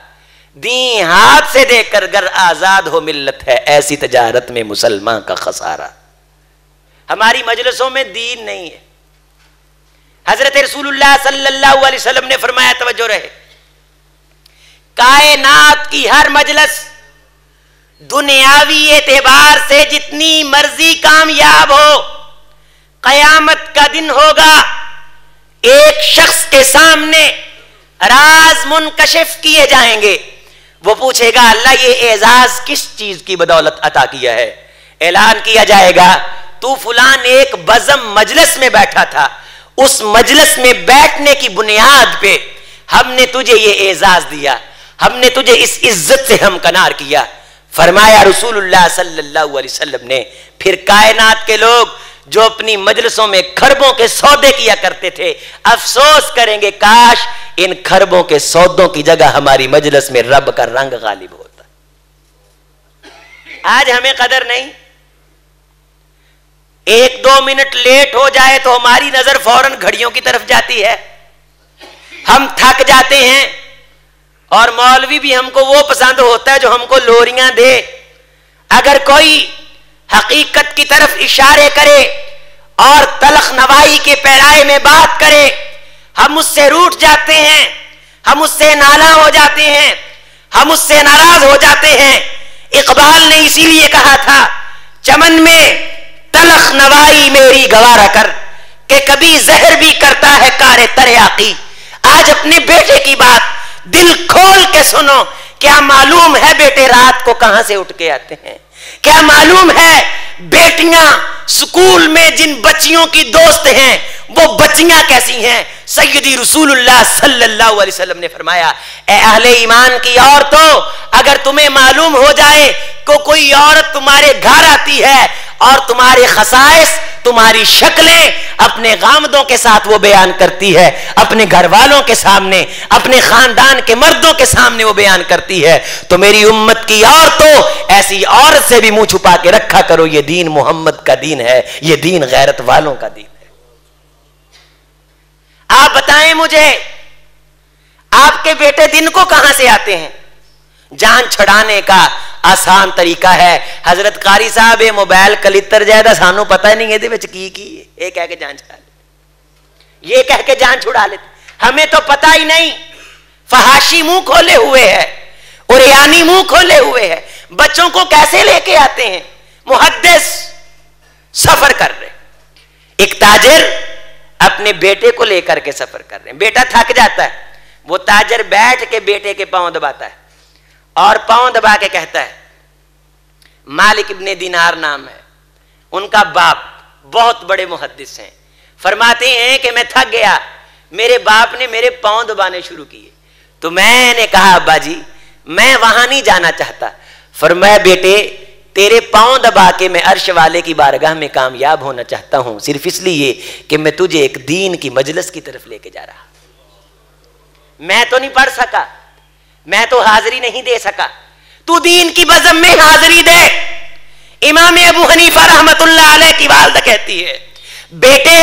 S1: دین ہاتھ سے دے کر گر آزاد ہو ملت ہے, ایسی تجارت میں مسلمان کا خسارہ. ہماری مجلسوں میں دین نہیں ہے. حضرت رسول اللہ صلی اللہ علیہ وسلم نے فرمایا, توجہ رہے, کائنات کی ہر مجلس دنیاوی اعتبار سے جتنی مرضی کامیاب ہو, قیامت کا دن ہوگا ایک شخص کے سامنے راز منکشف کیے جائیں گے. وہ پوچھے گا اللہ یہ اعزاز کس چیز کی بدولت عطا کیا ہے؟ اعلان کیا جائے گا تو فلان ایک بزم مجلس میں بیٹھا تھا, اس مجلس میں بیٹھنے کی بنیاد پہ ہم نے تجھے یہ اعزاز دیا, ہم نے تجھے اس عزت سے ہمکنار کیا. فرمایا رسول اللہ صلی اللہ علیہ وسلم نے, پھر کائنات کے لوگ جو اپنی مجلسوں میں خربوں کے سودے کیا کرتے تھے افسوس کریں گے کاش ان خربوں کے سودوں کی جگہ ہماری مجلس میں رب کا رنگ غالب ہوتا. آج ہمیں قدر نہیں, ایک دو منٹ لیٹ ہو جائے تو ہماری نظر فوراً گھڑیوں کی طرف جاتی ہے, ہم تھک جاتے ہیں, اور مولوی بھی ہم کو وہ پسند ہوتا ہے جو ہم کو لوریاں دے. اگر کوئی حقیقت کی طرف اشارے کرے اور تلخ نوائی کے پیرائے میں بات کرے، ہم اس سے روٹھ جاتے ہیں، ہم اس سے نالاں ہو جاتے ہیں، ہم اس سے ناراض ہو جاتے ہیں۔ اقبال نے اسی لیے کہا تھا چمن میں تلخ نوائی میری گوارا کر، کہ کبھی زہر بھی کرتا ہے کار تریاقی۔ آج اپنے بیٹے کی بات دل کھول کے سنو، کیا معلوم ہے بیٹے رات کو کہاں سے اٹھ کے آتے ہیں؟ کیا معلوم ہے بیٹیاں سکول میں جن بچیوں کی دوست ہیں وہ بچیاں کیسی ہیں؟ سیدی رسول اللہ صلی اللہ علیہ وسلم نے فرمایا، اے اہل ایمان کی عورتوں، اگر تمہیں معلوم ہو جائے کہ کوئی عورت تمہارے گھر آتی ہے اور تمہارے خصائص، تمہاری شکلیں اپنے غامدوں کے ساتھ وہ بیان کرتی ہے، اپنے گھر والوں کے سامنے، اپنے خاندان کے مردوں کے سامنے وہ بیان کرتی ہے، تو میری امت کی عورتوں ایسی عورت سے بھی منہ چھپا کے رکھا کرو۔ یہ دین محمد کا دین ہے، یہ دین غیرت والوں کا دین ہے۔ آپ بتائیں مجھے، آپ کے بیٹے دن کو کہاں سے آتے ہیں؟ جان چھڑانے کا آسان طریقہ ہے، حضرت قاری صاحب یہ موبائل کلتر جائے سانو پتہ ہی نہیں ہے یہ کہہ کے جان چھڑا لیتے، یہ کہہ کے جان چھڑا لیتے، ہمیں تو پتہ ہی نہیں۔ فحاشی منہ کھولے ہوئے ہے، اوریانی منہ کھولے ہوئے ہے، بچوں کو کیسے لے کے آتے ہیں؟ محدث سفر کر رہے، ایک تاجر اپنے بیٹے کو لے کر کے سفر کر رہے ہیں، بیٹا تھک جاتا ہے، وہ تاجر بیٹھ کے بیٹے کے پاؤں دباتا ہے اور پاؤں دبا کے کہتا ہے، مالک ابن دینار نام ہے ان کا باپ، بہت بڑے محدث ہیں، فرماتے ہیں کہ میں تھک گیا، میرے باپ نے میرے پاؤں دبانے شروع کیے، تو میں نے کہا ابا جی میں وہاں نہیں جانا چاہتا۔ فرمایا بیٹے تیرے پاؤں دبا کے میں عرش والے کی بارگاہ میں کامیاب ہونا چاہتا ہوں، صرف اس لیے کہ میں تجھے ایک دین کی مجلس کی طرف لے کے جا رہا، میں تو نہیں پڑھ سکا، میں تو حاضری نہیں دے سکا، تو دین کی بزم میں حاضری دے۔ امام ابو حنیفہ رحمت اللہ علیہ کی والدہ کہتی ہے بیٹے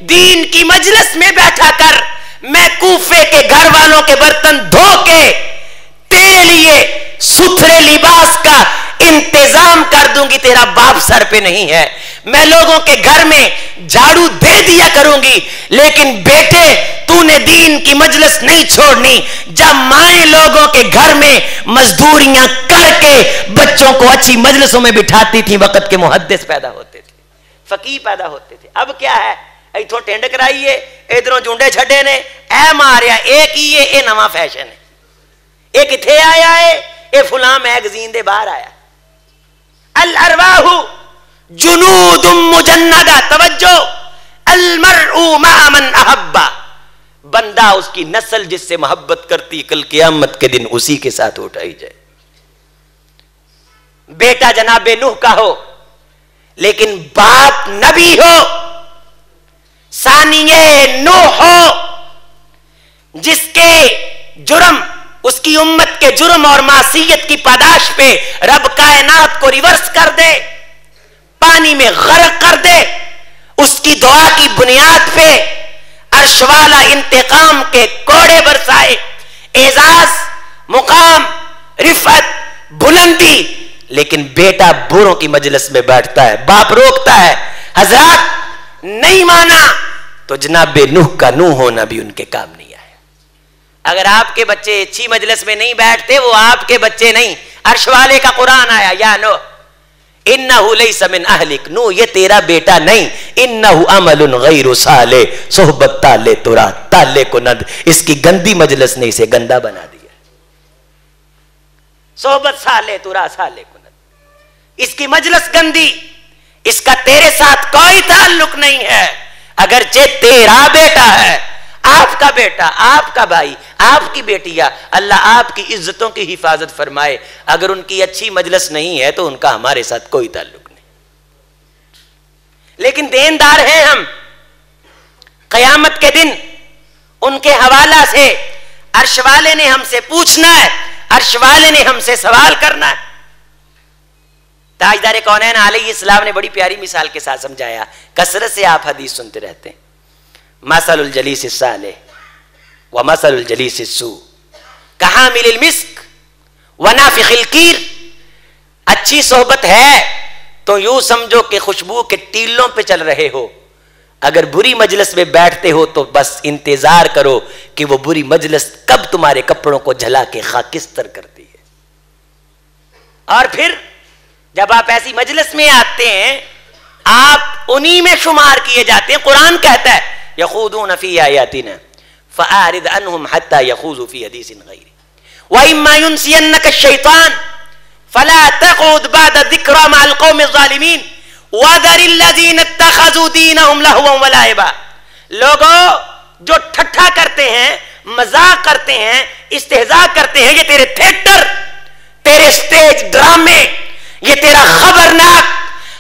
S1: دین کی مجلس میں بیٹھا کر، میں کوفے کے گھر والوں کے برتن دھو کے تیرے لیے ستھرے لباس کا انتظام کر دوں گی، تیرا باپ سر پہ نہیں ہے، میں لوگوں کے گھر میں جھاڑو دے دیا کروں گی، لیکن بیٹے تو نے دین کی مجلس نہیں چھوڑنی۔ جب مائیں لوگوں کے گھر میں مزدوریاں کر کے بچوں کو اچھی مجلسوں میں بٹھاتی تھی، وقت کے محدث پیدا ہوتے تھے، فقیہ پیدا ہوتے تھے۔ اب کیا ہے، ایتھوں ٹینڈ کرائیے، ادھروں جونڈے چھڈے نے، اے ماریا ایک ہی ہے، اے نواں فیشن ہے، ایک اتھے آیا ہے، اے فلاں میگزین دے باہر آیا۔ الارواح جنود مجندہ، توجہ، المرء مع من احبا، بندہ اس کی نسل جس سے محبت کرتی کل قیامت کے دن اسی کے ساتھ اٹھائی جائے۔ بیٹا جناب نوح کا ہو لیکن باپ نبی ہو، ثانیہ نوح ہو، جس کے جرم، اس کی امت کے جرم اور معصیت کی پاداش پہ رب کائنات کو ریورس کر دے، پانی میں غرق کر دے، اس کی دعا کی بنیاد پہ عرش والا انتقام کے کوڑے برسائے، اعزاز، مقام، رفعت، بلندی، لیکن بیٹا بوروں کی مجلس میں بیٹھتا ہے، باپ روکتا ہے، حضرات نہیں مانا تو جناب نوح کا نوح ہونا بھی ان کے کام نہیں آیا۔ اگر آپ کے بچے اچھی مجلس میں نہیں بیٹھتے وہ آپ کے بچے نہیں، عرش والے کا قرآن آیا، یا نوح انہو لیس من اہلک، نوح یہ تیرا بیٹا نہیں، انہو عمل غیر صالح، صحبت تالے ترا تالے کند، اس کی گندی مجلس نے اسے گندا بنا دیا، صحبت صالح ترا صالح کند، اس کی مجلس گندی، اس کا تیرے ساتھ کوئی تعلق نہیں ہے، اگرچہ تیرا بیٹا ہے، آپ کا بیٹا، آپ کا بھائی، آپ کی بیٹیا، اللہ آپ کی عزتوں کی حفاظت فرمائے، اگر ان کی اچھی مجلس نہیں ہے تو ان کا ہمارے ساتھ کوئی تعلق نہیں، لیکن دیندار ہیں ہم، قیامت کے دن ان کے حوالہ سے عرش والے نے ہم سے پوچھنا ہے، عرش والے نے ہم سے سوال کرنا ہے۔ تاجدار کونین علیہ السلام نے بڑی پیاری مثال کے ساتھ سمجھایا، کثرت سے آپ حدیث سنتے رہتے ہیں، مثل الجلیس الصالح ومثل الجلیس السوء کحامل المسک ونافخ الکیر، اچھی صحبت ہے تو یوں سمجھو کہ خوشبو کے ٹیلوں پہ چل رہے ہو، اگر بری مجلس میں بیٹھتے ہو تو بس انتظار کرو کہ وہ بری مجلس کب تمہارے کپڑوں کو جلا کے خاکستر کرتی ہے. اور پھر جب آپ ایسی مجلس میں آتے ہیں آپ انہی میں شمار کیے جاتے ہیں. قرآن کہتا ہے یخوضون فی آیاتنا فاعرض عنہم حتی یخوضوا فی حدیث غیرہ وَإِمَّا يُنْسِيَنَّكَ الشَّيْطَانُ فَلَا تَقْعُدْ بَعْدَ الذِّكْرَىٰ مَعَ الْقَوْمِ الظَّالِمِينَ وَذَرِ الَّذِينَ اتَّخَذُوا دِينَهُمْ لَهْوًا وَلَعِبًا. لوگوں جو ٹھٹھا کرتے ہیں, مذاق کرتے ہیں, استہزاء کرتے ہیں, یہ تیرے تھیٹر, تیرے سٹیج ڈرامے, یہ تیرا خبرناک,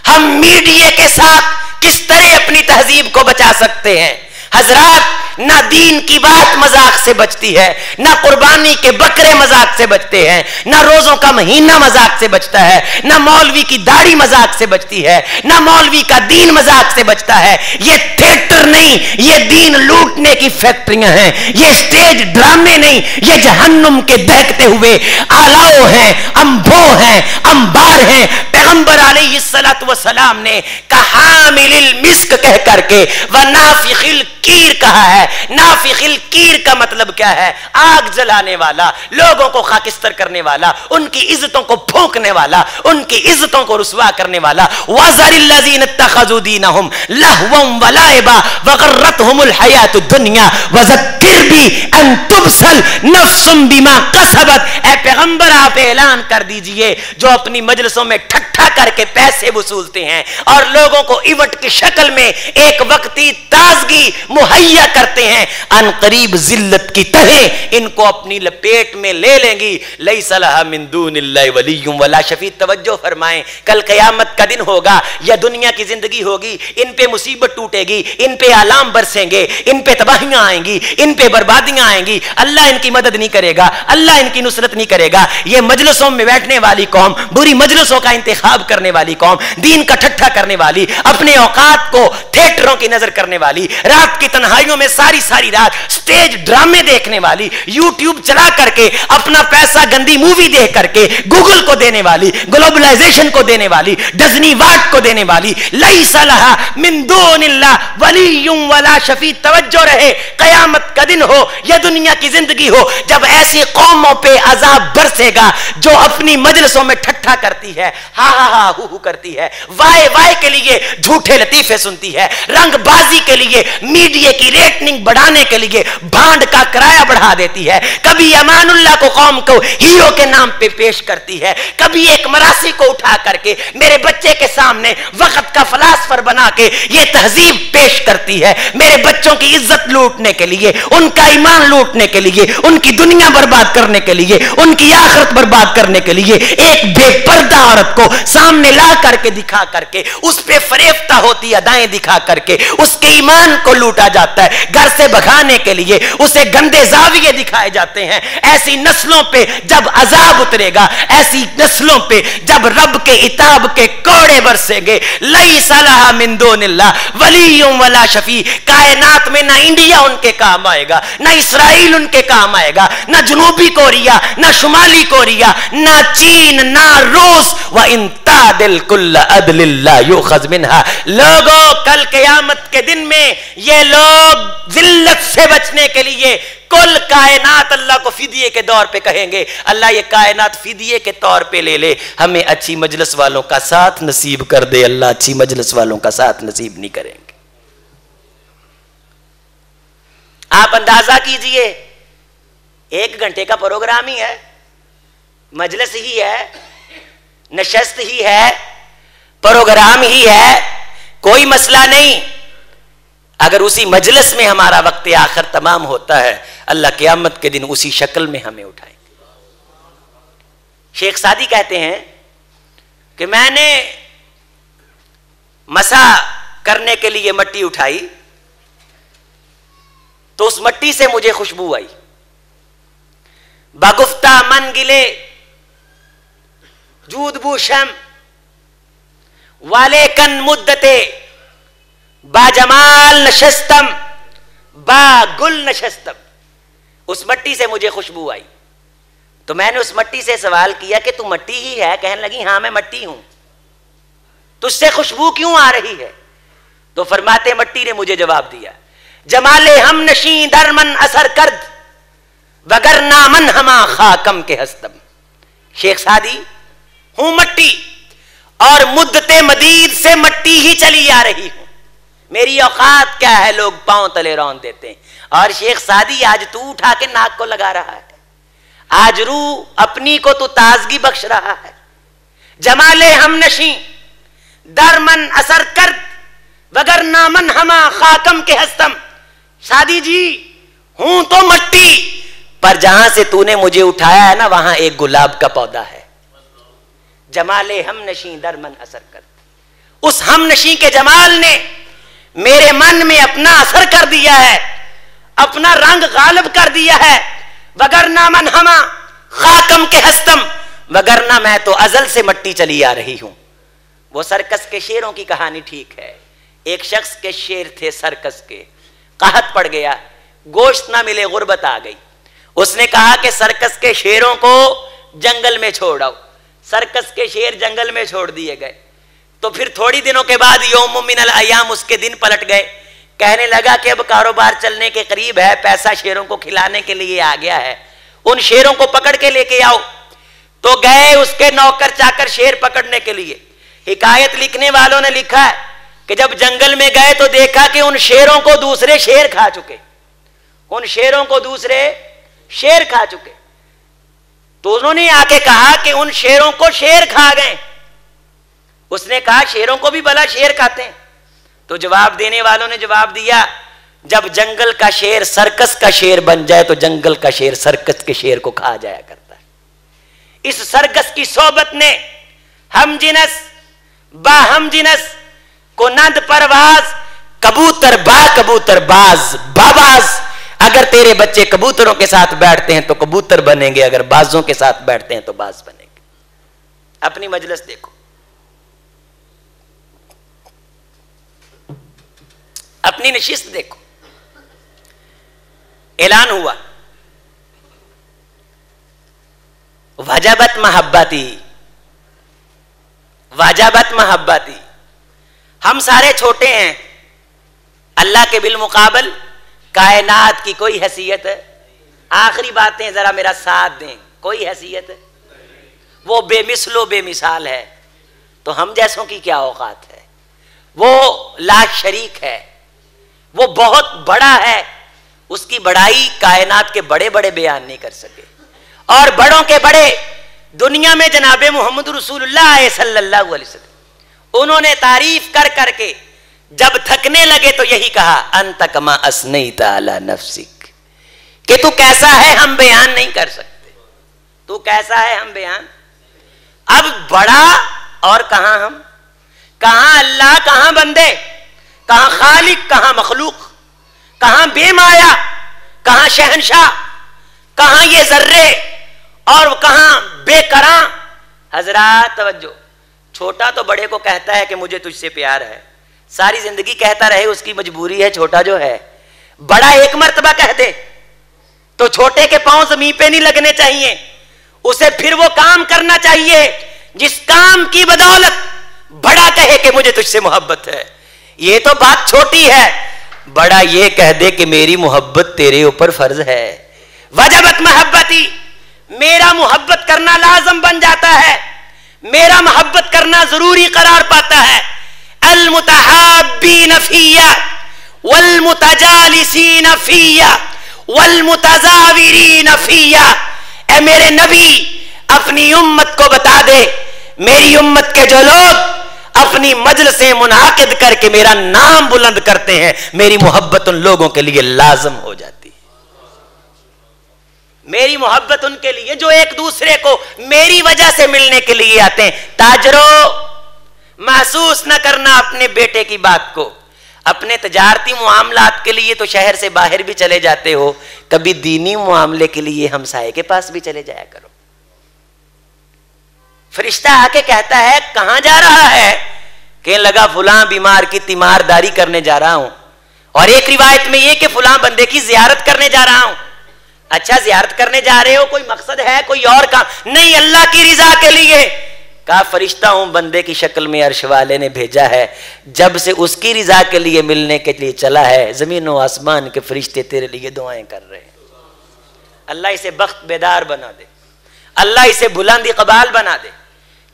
S1: ہم میڈیا کے ساتھ کس طرح اپنی تہذیب کو بچا سکتے ہیں. حضرات, نہ دین کی بات مذاق سے بچتی ہے, نہ قربانی کے بکرے مذاق سے بچتے ہیں, نہ روزوں کا مہینہ مذاق سے بچتا ہے, نہ مولوی کی داڑھی مذاق سے بچتی ہے, نہ مولوی کا دین مذاق سے بچتا ہے. یہ تھیٹر نہیں, یہ دین لوٹنے کی فیکٹریاں ہیں. یہ سٹیج ڈرامے نہیں, یہ جہنم کے دہکتے ہوئے آلاؤ ہیں, انبھو ہیں, انبار ہیں. پیغمبر علیہ الصلوۃ والسلام نے کحامل المسک کہہ کر کے ونافخ الکیر کہا ہے. نافخ الکیر کا مطلب کیا ہے؟ آگ جلانے والا, لوگوں کو خاکستر کرنے والا, ان کی عزتوں کو پھونکنے والا, ان کی عزتوں کو رسوا کرنے والا. وَذَرِ الَّذِينَ اتَّخَذُوا دِينَهُمْ لَهْوًا وَلَعِبًا وَغَرَّتْهُمُ الْحَيَاةُ الدُّنْيَا وَذَكِّرْ بِهِ أَن تُبْسَلْ نَفْسٌ بِمَا كَسَبَتْ. اے پیغمبر آپ اعلان کر دیجئے, جو اپنی مجلسوں میں ٹھٹھا کر کے پیسے وصولتے ہیں اور لوگوں کو ایونٹ کی شکل میں ایک وقتی تازگی مہیا کرتے ہیں, ان قریب ذلت کی تہیں ان کو اپنی لپیٹ میں لے لیں گی. لیس لہا من دون اللہ ولی ولا شفیع. توجہ فرمائیں, کل قیامت کا دن ہوگا یا دنیا کی زندگی ہوگی, ان پہ مصیبت ٹوٹے گی, ان پہ آلام برسیں گے, ان پہ تباہیاں آئیں گی, ان پہ بربادیاں آئیں گی. اللہ ان کی مدد نہیں کرے گا, اللہ ان کی نصرت نہیں کرے گا. یہ مجلسوں میں بیٹھنے والی قوم, بری مجلسوں کا انتخاب کرنے والی قوم, دین کا ٹھٹھا کرنے والی, اپنے اوقات کو تھیٹروں کی نظر کرنے والی, رات کی تنہائیوں میں ساری رات سٹیج ڈرامے دیکھنے والی, یوٹیوب چلا کر کے اپنا پیسہ گندی مووی دیکھ کر کے گوگل کو دینے والی, گلوبلائزیشن کو دینے والی, ڈزنی وارٹ کو دینے والی. لیس لہا من دون اللہ ولی ولا شفیع. توجہ رہے, قیامت کا دن ہو یا دنیا کی زندگی ہو, جب ایسی قوموں پہ عذاب برسے گا جو اپنی مجلسوں میں ٹھٹھا کرتی ہے, ہا ہا ہا ہو کرتی ہے, وائے وائے کے لیے جھوٹے لطیفے سنتی ہے, رنگ بازی کے لیے میڈیا کی ریٹنگ بڑھانے کے لیے بانڈ کا کرایہ بڑھا دیتی ہے, کبھی امان اللہ کو قوم کو ہیرو کے نام پہ پیش کرتی ہے, کبھی ایک مراسی کو اٹھا کر کے میرے بچے کے سامنے وقت کا فلاسفر بنا کے یہ تہذیب پیش کرتی ہے. میرے بچوں کی عزت لوٹنے کے لیے, ان کا ایمان لوٹنے کے لیے, ان کی دنیا برباد کرنے کے لیے, ان کی آخرت برباد کرنے کے لیے ایک بے پردہ عورت کو سامنے لا کر کے دکھا کر کے اس پہ فریفتہ ہوتی ادائیں دکھا کر کے اس کے ایمان کو لوٹا جاتا ہے. گھر سے بھگانے کے لیے اسے گندے زاویے دکھائے جاتے ہیں. ایسی نسلوں پہ جب عذاب اترے گا, ایسی نسلوں پہ جب رب کے عتاب کے کوڑے برسیں گے, لیس لہا من دون اللہ ولی ولا شفیع. کائنات میں نہ انڈیا ان کے کام آئے گا, نہ اسرائیل ان کے کام آئے گا, نہ جنوبی کوریا, نہ شمالی کوریا, نہ چین, نہ روس. وَإِن تَعْدِلْ كُلَّ عَدْلٍ لَا يُؤْخَذْ مِنْهَا. لوگوں, کل قیامت کے دن میں یہ لوگ ذلت سے بچنے کے لیے کل کائنات اللہ کو فدیے کے طور پہ کہیں گے, اللہ یہ کائنات فدیے کے طور پہ لے لے, ہمیں اچھی مجلس والوں کا ساتھ نصیب کر دے. اللہ اچھی مجلس والوں کا ساتھ نصیب نہیں کریں گے. آپ اندازہ کیجئے, 1 گھنٹے کا پروگرام ہی ہے, مجلس ہی ہے, نشست ہی ہے, پروگرام ہی ہے, کوئی مسئلہ نہیں. اگر اسی مجلس میں ہمارا وقت آخر تمام ہوتا ہے, اللہ قیامت کے دن اسی شکل میں ہمیں اٹھائیں گے. شیخ سعدی کہتے ہیں کہ میں نے مسا کرنے کے لیے مٹی اٹھائی تو اس مٹی سے مجھے خوشبو آئی. بگفتہ من گلے جود بوشم والے کن مدتے با جمال نشستم با گل نشستم. اس مٹی سے مجھے خوشبو آئی تو میں نے اس مٹی سے سوال کیا کہ تو مٹی ہی ہے؟ کہنے لگی ہاں میں مٹی ہوں. تجھ سے خوشبو کیوں آ رہی ہے؟ تو فرماتے مٹی نے مجھے جواب دیا جمال ہم نشیں درمن اثر کرد وگر نامن ہما خاکم کے ہستم. شیخ سعدی ہوں مٹی اور مدت مدید سے مٹی ہی چلی آ رہی ہوں. میری اوقات کیا ہے لوگ پاؤں تلے رون دیتے ہیں. اور شیخ سعدی آج تو اٹھا کے ناک کو لگا رہا ہے, آج روح اپنی کو تو تازگی بخش رہا ہے. جمال ہم نشیں درمن اثر کرد وگر نامن ہما خاکم کے ہستم. سعدی جی ہوں تو مٹی, پر جہاں سے تو نے مجھے اٹھایا ہے نا وہاں ایک گلاب کا پودا ہے. جمال ہم نشیں درمن اثر کرد. اس ہم نشیں کے جمال نے میرے من میں اپنا اثر کر دیا ہے, اپنا رنگ غالب کر دیا ہے. وگرنہ من ہما خاکم کے ہستم, وگرنہ میں تو ازل سے مٹی چلی آ رہی ہوں. وہ سرکس کے شیروں کی کہانی ٹھیک ہے. ایک شخص کے شیر تھے سرکس کے, قحط پڑ گیا, گوشت نہ ملے, غربت آ گئی. اس نے کہا کہ سرکس کے شیروں کو جنگل میں چھوڑ آؤ. سرکس کے شیر جنگل میں چھوڑ دیے گئے. تو پھر تھوڑی دنوں کے بعد یوم من الایام اس کے دن پلٹ گئے. کہنے لگا کہ اب کاروبار چلنے کے قریب ہے, پیسہ شیروں کو کھلانے کے لیے آ گیا ہے, ان شیروں کو پکڑ کے لے کے آؤ. تو گئے اس کے نوکر چاکر شیر پکڑنے کے لیے. حکایت لکھنے والوں نے لکھا ہے کہ جب جنگل میں گئے تو دیکھا کہ ان شیروں کو دوسرے شیر کھا چکے, ان شیروں کو دوسرے شیر کھا چکے. تو انہوں نے آ کے کہا کہ ان شیروں کو شیر کھا گئے. اس نے کہا شیروں کو بھی بھلا شیر کھاتے ہیں. تو جواب دینے والوں نے جواب دیا جب جنگل کا شیر سرکس کا شیر بن جائے تو جنگل کا شیر سرکس کے شیر کو کھا جایا کرتا ہے. اس سرکس کی صحبت نے ہم جنس با ہم جنس کو نند پرواز, کبوتر با کبوتر باز باباز. اگر تیرے بچے کبوتروں کے ساتھ بیٹھتے ہیں تو کبوتر بنیں گے, اگر بازوں کے ساتھ بیٹھتے ہیں تو باز بنیں گے. اپنی مجلس دیکھو, اپنی نشست دیکھو. اعلان ہوا وجبت محبتی, وجبت محبتی. ہم سارے چھوٹے ہیں, اللہ کے بالمقابل کائنات کی کوئی حیثیت ہے؟ آخری باتیں ذرا میرا ساتھ دیں, کوئی حیثیت ہے؟ وہ بے مثل و بے مثال ہے, تو ہم جیسوں کی کیا اوقات ہے؟ وہ لا شریک ہے, وہ بہت بڑا ہے, اس کی بڑائی کائنات کے بڑے بڑے بیان نہیں کر سکے. اور بڑوں کے بڑے دنیا میں جناب محمد رسول اللہ صلی اللہ علیہ وسلم, انہوں نے تعریف کر کر کے جب تھکنے لگے تو یہی کہا انت کما اثنیت علی نفسک, کہ تو کیسا ہے ہم بیان نہیں کر سکتے, تو کیسا ہے ہم بیان. اب بڑا اور کہاں ہم, کہاں اللہ کہاں بندے, کہاں خالق کہاں مخلوق, کہاں بے مایا کہاں شہنشاہ, کہاں یہ ذرے اور کہاں بے کراں. حضرات توجہ, چھوٹا تو بڑے کو کہتا ہے کہ مجھے تجھ سے پیار ہے, ساری زندگی کہتا رہے, اس کی مجبوری ہے. چھوٹا جو ہے, بڑا ایک مرتبہ کہہ دے تو چھوٹے کے پاؤں زمین پہ نہیں لگنے چاہیے, اسے پھر وہ کام کرنا چاہیے جس کام کی بدولت بڑا کہے کہ مجھے تجھ سے محبت ہے. یہ تو بات چھوٹی ہے, بڑا یہ کہہ دے کہ میری محبت تیرے اوپر فرض ہے. وجبت محبتی, میرا محبت کرنا لازم بن جاتا ہے, میرا محبت کرنا ضروری قرار پاتا ہے. المتحابین فیہ والمتجالسین فیہ والمتزاورین فیہ. اے میرے نبی اپنی امت کو بتا دے, میری امت کے جو لوگ اپنی مجلسیں منعقد کر کے میرا نام بلند کرتے ہیں, میری محبت ان لوگوں کے لیے لازم ہو جاتی ہے. میری محبت ان کے لیے جو ایک دوسرے کو میری وجہ سے ملنے کے لیے آتے ہیں. تاجروں, محسوس نہ کرنا اپنے بیٹے کی بات کو, اپنے تجارتی معاملات کے لیے تو شہر سے باہر بھی چلے جاتے ہو, کبھی دینی معاملے کے لیے ہمسائے کے پاس بھی چلے جایا کرو. فرشتہ آ کے کہتا ہے کہاں جا رہا ہے, کہنے لگا فلاں بیمار کی تیمارداری کرنے جا رہا ہوں, اور ایک روایت میں یہ کہ فلاں بندے کی زیارت کرنے جا رہا ہوں. اچھا زیارت کرنے جا رہے ہو, کوئی مقصد ہے, کوئی اور کام نہیں, اللہ کی رضا کے لیے. کہا فرشتہ ہوں بندے کی شکل میں عرش والے نے بھیجا ہے، جب سے اس کی رضا کے لیے ملنے کے لیے چلا ہے زمین و آسمان کے فرشتے تیرے لیے دعائیں کر رہے ہیں۔ اللہ اسے بخت بیدار بنا دے، اللہ اسے بلند اقبال بنا دے۔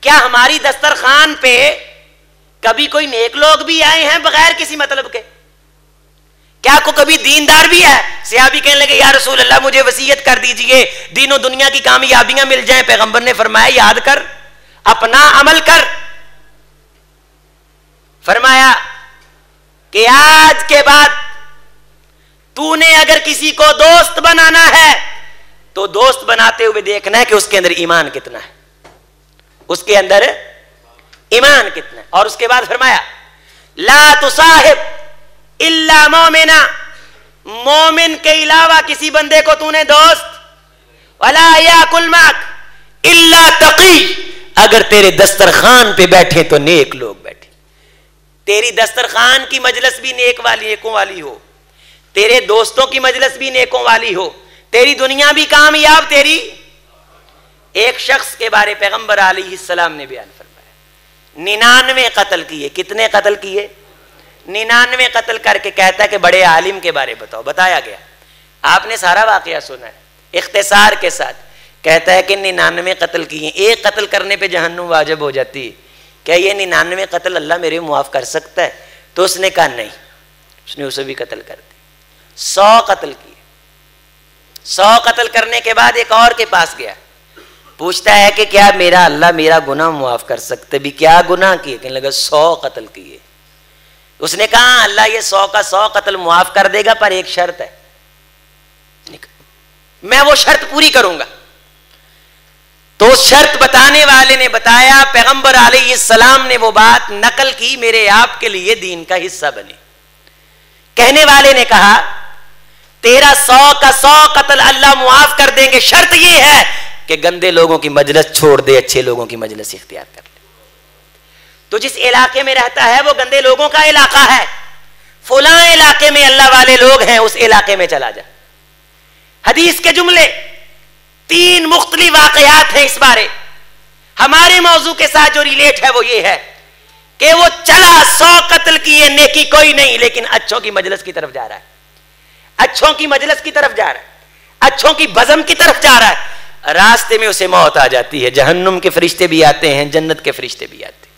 S1: کیا ہماری دسترخوان پہ کبھی کوئی نیک لوگ بھی آئے ہیں بغیر کسی مطلب کے؟ کیا کو کبھی دیندار بھی ہے؟ صحابی کہنے لگے یا رسول اللہ مجھے وصیت کر دیجئے، دین و دنیا کی کامیابیاں مل جائیں۔ پیغمبر نے فرمایا یاد کر، اپنا عمل کر۔ فرمایا کہ آج کے بعد تو نے اگر کسی کو دوست بنانا ہے تو دوست بناتے ہوئے دیکھنا ہے کہ اس کے اندر ایمان کتنا ہے، اس کے اندر ایمان کتنا ہے۔ اور اس کے بعد فرمایا لا تصاحب الا مومنا، مومن کے علاوہ کسی بندے کو تو نے دوست، ولا یاکل معک الا تقی، اگر تیرے دسترخوان پہ بیٹھے تو نیک لوگ بیٹھے، تیری دسترخوان کی مجلس بھی نیکوں والی ہو، تیرے دوستوں کی مجلس بھی نیکوں والی ہو، تیری دنیا بھی کامیاب، تیری۔ ایک شخص کے بارے پیغمبر علیہ السلام نے بیان فرمایا 99 قتل کیے۔ کتنے قتل کیے؟ 99 قتل کر کے کہتا ہے کہ بڑے عالم کے بارے بتاؤ۔ بتایا گیا، آپ نے سارا واقعہ سنا ہے اختصار کے ساتھ۔ کہتا ہے کہ 99 قتل کیے، ایک قتل کرنے پہ جہنم واجب ہو جاتی ہے، کیا یہ 99 قتل اللہ میرے معاف کر سکتا ہے؟ تو اس نے کہا نہیں، اس نے اسے بھی قتل کر دی۔ 100 قتل کیے۔ 100 قتل کرنے کے بعد ایک اور کے پاس گیا، پوچھتا ہے کہ کیا میرا اللہ میرا گناہ معاف کر سکتے بھی؟ کیا گناہ کیے؟ کہنے لگا 100 قتل کیے۔ اس نے کہا اللہ یہ 100 کا 100 قتل معاف کر دے گا، پر ایک شرط ہے، میں وہ شرط پوری کروں گا۔ تو اس شرط بتانے والے نے بتایا، پیغمبر علیہ السلام نے وہ بات نقل کی، میرے آپ کے لیے دین کا حصہ بنی۔ کہنے والے نے کہا تیرا 100 کا 100 قتل اللہ معاف کر دیں گے، شرط یہ ہے کہ گندے لوگوں کی مجلس چھوڑ دے، اچھے لوگوں کی مجلس اختیار کر لے۔ تو جس علاقے میں رہتا ہے وہ گندے لوگوں کا علاقہ ہے، فلاں علاقے میں اللہ والے لوگ ہیں، اس علاقے میں چلا جا۔ حدیث کے جملے 3 مختلف واقعات ہیں اس بارے۔ ہمارے موضوع کے ساتھ جو ریلیٹ ہے وہ یہ ہے کہ وہ چلا 100 قتل کیے، نیکی کوئی نہیں، لیکن اچھوں کی مجلس کی طرف جا رہا ہے، اچھوں کی مجلس کی طرف جا رہا ہے، اچھوں کی بزم کی طرف جا رہا ہے۔ راستے میں اسے موت آ جاتی ہے، جہنم کے فرشتے بھی آتے ہیں، جنت کے فرشتے بھی آتے ہیں۔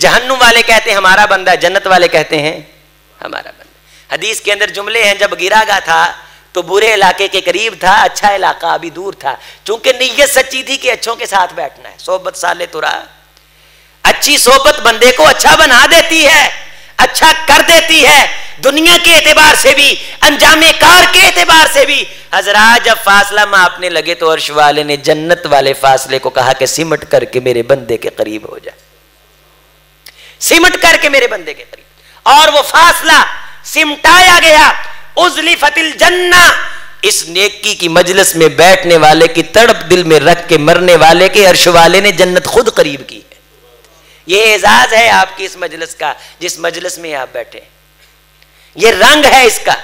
S1: جہنم والے کہتے ہیں ہمارا بندہ، جنت والے کہتے ہیں ہمارا بندہ۔ حدیث کے اندر جملے ہیں جب گرا گا تھا تو برے علاقے کے قریب تھا، اچھا علاقہ ابھی دور تھا، چونکہ نیت سچی تھی کہ اچھوں کے ساتھ بیٹھنا ہے۔ صحبت صالح ترا، اچھی صحبت بندے کو اچھا بنا دیتی ہے، اچھا کر دیتی ہے، دنیا کے اعتبار سے بھی، انجام کار کے اعتبار سے بھی۔ حضرات جب فاصلہ ماپنے لگے تو عرش والے نے جنت والے فاصلے کو کہا کہ سمٹ کر کے میرے بندے کے قریب ہو جائے، سمٹ کر کے میرے بندے کے قریب۔ اور وہ فاصلہ سمٹایا گیا۔ ازلفت الجنہ، اس نیکی کی مجلس میں بیٹھنے والے کی تڑپ دل میں رکھ کے مرنے والے کے عرش والے نے جنت خود قریب کی ہے۔ یہ اعزاز ہے آپ کی اس مجلس کا، جس مجلس میں آپ بیٹھے، یہ رنگ ہے اس کا،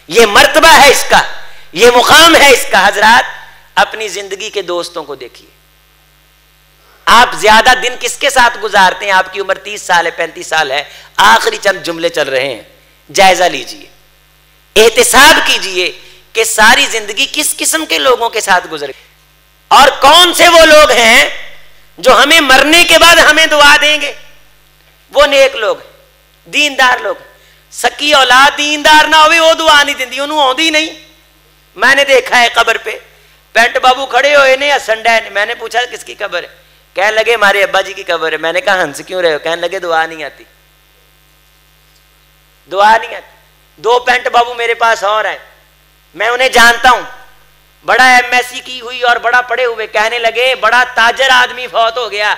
S1: یہ مرتبہ ہے اس کا، یہ مقام ہے اس کا۔ حضرات اپنی زندگی کے دوستوں کو دیکھیے، آپ زیادہ دن کس کے ساتھ گزارتے ہیں؟ آپ کی عمر 30 سال ہے، 35 سال ہے، آخری چند جملے چل رہے ہیں، جائزہ لیجئے، احتساب کیجئے کہ ساری زندگی کس قسم کے لوگوں کے ساتھ گزرے، اور کون سے وہ لوگ ہیں جو ہمیں مرنے کے بعد ہمیں دعا دیں گے۔ وہ نیک لوگ، دیندار لوگ۔ سکی اولاد دیندار نہ ہوئے وہ دعا نہیں دیندی، انہوں آؤندی نہیں۔ میں نے دیکھا ہے قبر پہ پینٹ بابو کھڑے ہوئے نے ہسن ڈے، میں نے پوچھا کس کی قبر ہے؟ کہنے لگے ہمارے ابا جی کی قبر ہے۔ میں نے کہا ہنس کیوں رہے ہو؟ کہنے لگے دعا نہیں آتی، دعا نہیں آتی۔ 2 پینٹ بابو میرے پاس اور ہیں، میں انہیں جانتا ہوں، بڑا ایم ایس سی کی ہوئی اور بڑا پڑھے ہوئے۔ کہنے لگے بڑا تاجر آدمی فوت ہو گیا،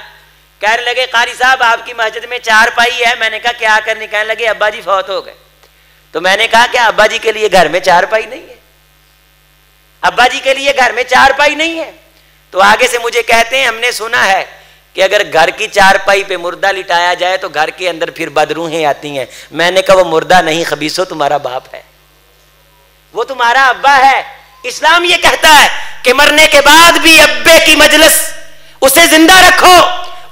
S1: کہنے لگے قاری صاحب آپ کی مسجد میں 4 پائی ہے۔ میں نے کہا کیا کرنی؟ کہنے لگے ابا جی فوت ہو گئے۔ تو میں نے کہا کیا ابا جی کے لیے گھر میں 4 پائی نہیں ہے؟ ابا جی کے لیے گھر میں 4 پائی نہیں ہے؟ تو آگے سے مجھے کہتے ہیں ہم نے سنا ہے کہ اگر گھر کی 4 پائی پہ مردہ لٹایا جائے تو گھر کے اندر پھر بدروحیں آتی ہیں۔ میں نے کہا وہ مردہ نہیں خبیثو، تمہارا باپ ہے، وہ تمہارا ابا ہے۔ اسلام یہ کہتا ہے کہ مرنے کے بعد بھی ابے کی مجلس، اسے زندہ رکھو،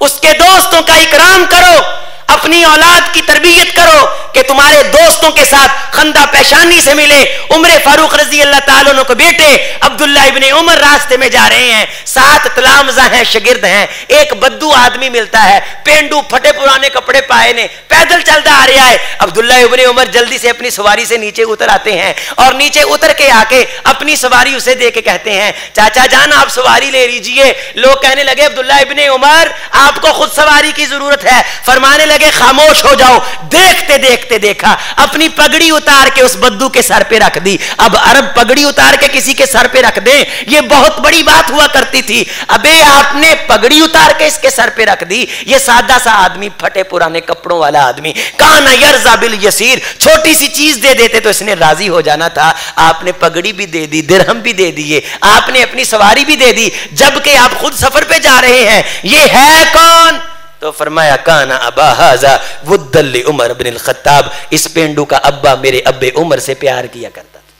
S1: اس کے دوستوں کا اکرام کرو، اپنی اولاد کی تربیت کرو کہ تمہارے دوستوں کے ساتھ خندہ پیشانی سے ملے۔ عمر فاروق رضی اللہ تعالیٰ عنہ کے بیٹے عبداللہ ابن عمر راستے میں جا رہے ہیں، 7 تلامذہ ہیں، شاگرد ہیں، ایک بدو آدمی ملتا ہے، پینڈو پھٹے پرانے کپڑے پائے نے، پیدل چلتا آ رہا ہے۔ عبداللہ ابن عمر جلدی سے اپنی سواری سے نیچے اتر آتے ہیں اور نیچے اتر کے آ کے اپنی سواری اسے دے کے کہتے ہیں چاچا جان آپ سواری لے لیجئے۔ لوگ کہنے لگے عبداللہ ابن عمر آپ کو خود سواری کی ضرورت ہے، فرمانے لگے خاموش ہو جاؤ۔ دیکھتے دیکھتے دیکھا اپنی پگڑی اتار کے اس بدو کے سر پہ رکھ دی۔ اب عرب پگڑی اتار کے کسی کے سر پہ رکھ دیں یہ بہت بڑی بات ہوا کرتی تھی، ابے آپ نے پگڑی اتار کے اس کے سر پہ رکھ دی۔ یہ سادہ سا آدمی، پھٹے پرانے کپڑوں والا آدمی، کان یرزا بالیسیر، چھوٹی سی چیز دے دیتے تو اس نے راضی ہو جانا تھا، آپ نے پگڑی بھی دے دی، درہم بھی دے دیے، آپ نے اپنی سواری بھی دے دی، جبکہ آپ خود سفر پہ جا رہے ہیں۔ یہ ہے کون؟ تو فرمایا کانا ابا ھذا ود لعمر بن الخطاب، اس پینڈو کا ابا میرے ابے عمر سے پیار کیا کرتا تھا۔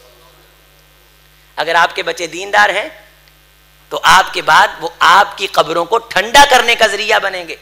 S1: اگر آپ کے بچے دیندار ہیں تو آپ کے بعد وہ آپ کی قبروں کو ٹھنڈا کرنے کا ذریعہ بنیں گے۔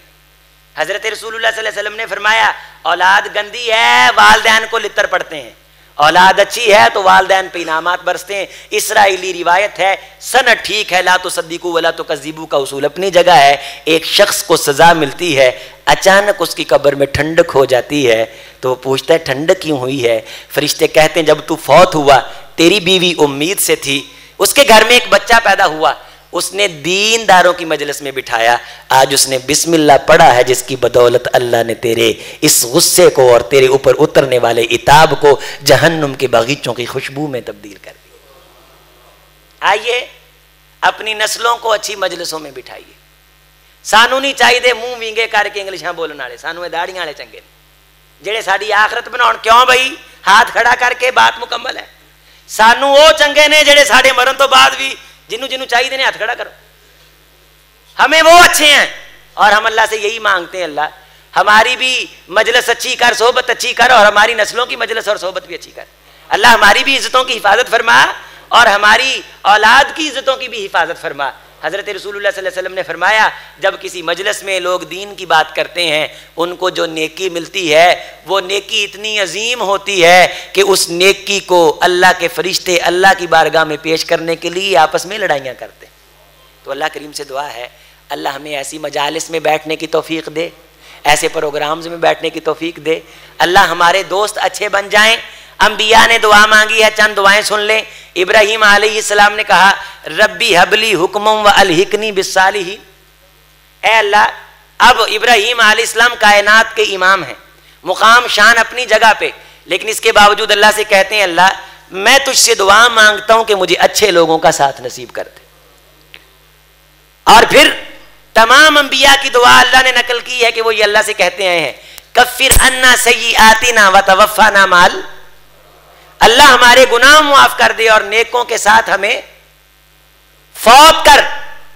S1: حضرت رسول اللہ صلی اللہ علیہ وسلم نے فرمایا اولاد گندی ہے والدین کو لتر پڑتے ہیں، اولاد اچھی ہے تو والدین پہ انعامات برستے ہیں۔ اسرائیلی روایت ہے، سند ٹھیک ہے، لا تصدقوا ولا تکذبوا کا اصول اپنی جگہ ہے۔ ایک شخص کو سزا ملتی ہے، اچانک اس کی قبر میں ٹھنڈک ہو جاتی ہے تو وہ پوچھتا ہے ٹھنڈک کیوں ہوئی ہے؟ فرشتے کہتے ہیں جب تو فوت ہوا تیری بیوی امید سے تھی، اس کے گھر میں ایک بچہ پیدا ہوا، اس نے دینداروں کی مجلس میں بٹھایا، آج اس نے بسم اللہ پڑھا ہے جس کی بدولت اللہ نے تیرے اس غصے کو اور تیرے اوپر اترنے والے عتاب کو جہنم کے باغیچوں کی خوشبو میں تبدیل کر دیا۔ آئیے اپنی نسلوں کو اچھی مجلسوں میں بٹھائیے۔ سانو نہیں چاہیے منہ وینگے کر کے انگلشاں بولنے والے، سانو داڑیاں والے چنگے جڑے ساری آخرت بناؤ۔ کیوں بھائی؟ ہاتھ کھڑا کر کے بات مکمل ہے۔ سانو وہ چنگے نے جڑے ساڈے مرن تو بعد بھی جنوں چاہیے نے ہاتھ کھڑا کرو۔ ہمیں وہ اچھے ہیں اور ہم اللہ سے یہی مانگتے ہیں اللہ ہماری بھی مجلس اچھی کر، صحبت اچھی کر، اور ہماری نسلوں کی مجلس اور صحبت بھی اچھی کر۔ اللہ ہماری بھی عزتوں کی حفاظت فرما اور ہماری اولاد کی عزتوں کی بھی حفاظت فرما۔ حضرت رسول اللہ صلی اللہ علیہ وسلم نے فرمایا جب کسی مجلس میں لوگ دین کی بات کرتے ہیں ان کو جو نیکی ملتی ہے وہ نیکی اتنی عظیم ہوتی ہے کہ اس نیکی کو اللہ کے فرشتے اللہ کی بارگاہ میں پیش کرنے کے لیے آپس میں لڑائیاں کرتے ہیں۔ تو اللہ کریم سے دعا ہے اللہ ہمیں ایسی مجالس میں بیٹھنے کی توفیق دے، ایسے پروگرامز میں بیٹھنے کی توفیق دے، اللہ ہمارے دوست اچھے بن جائیں۔ انبیاء نے دعا مانگی ہے، چند دعائیں سن لیں۔ ابراہیم علیہ السلام نے کہا ربی حبلی حکم و الحقنی بالصالحین، اے اللہ، اب ابراہیم علیہ السلام کائنات کے امام ہیں، مقام شان اپنی جگہ پہ، لیکن اس کے باوجود اللہ سے کہتے ہیں اللہ میں تجھ سے دعا مانگتا ہوں کہ مجھے اچھے لوگوں کا ساتھ نصیب کر دے۔ اور پھر تمام انبیاء کی دعا اللہ نے نقل کی ہے کہ وہ یہ اللہ سے کہتے آئے ہیں کفر عنا سیئاتنا وتوفنا مال، اللہ ہمارے گناہ معاف کر دے اور نیکوں کے ساتھ ہمیں فوت کر۔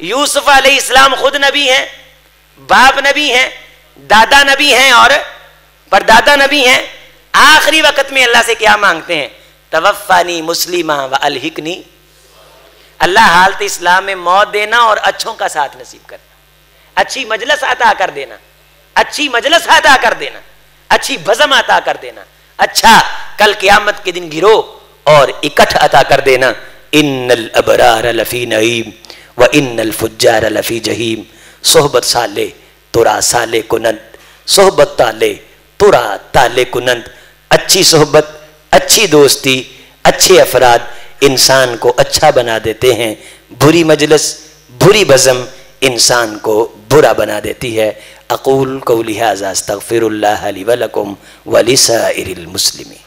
S1: یوسف علیہ السلام خود نبی ہیں، باپ نبی ہیں، دادا نبی ہیں اور پردادا نبی ہیں، آخری وقت میں اللہ سے کیا مانگتے ہیں توفانی مسلمہ والحقنی، اللہ حالت اسلام میں موت دینا اور اچھوں کا ساتھ نصیب کرنا، اچھی مجلس عطا کر دینا، اچھی مجلس عطا کر دینا، اچھی بزم عطا کر دینا، اچھا کل قیامت کے دن گرو اور اکٹھ عطا کر دینا۔ ان الابرار لفی نعیم وان الفجار لفی جہیم، صحبت سالے ترا سالے کنند، صحبت تالے ترا تالے کنند، اچھی صحبت، اچھی دوستی، اچھے افراد انسان کو اچھا بنا دیتے ہیں، بری مجلس، بری بزم انسان کو برا بنا دیتی ہے۔ اقول قولی ھذا استغفر اللہ لی ولکم ولسائر المسلمین۔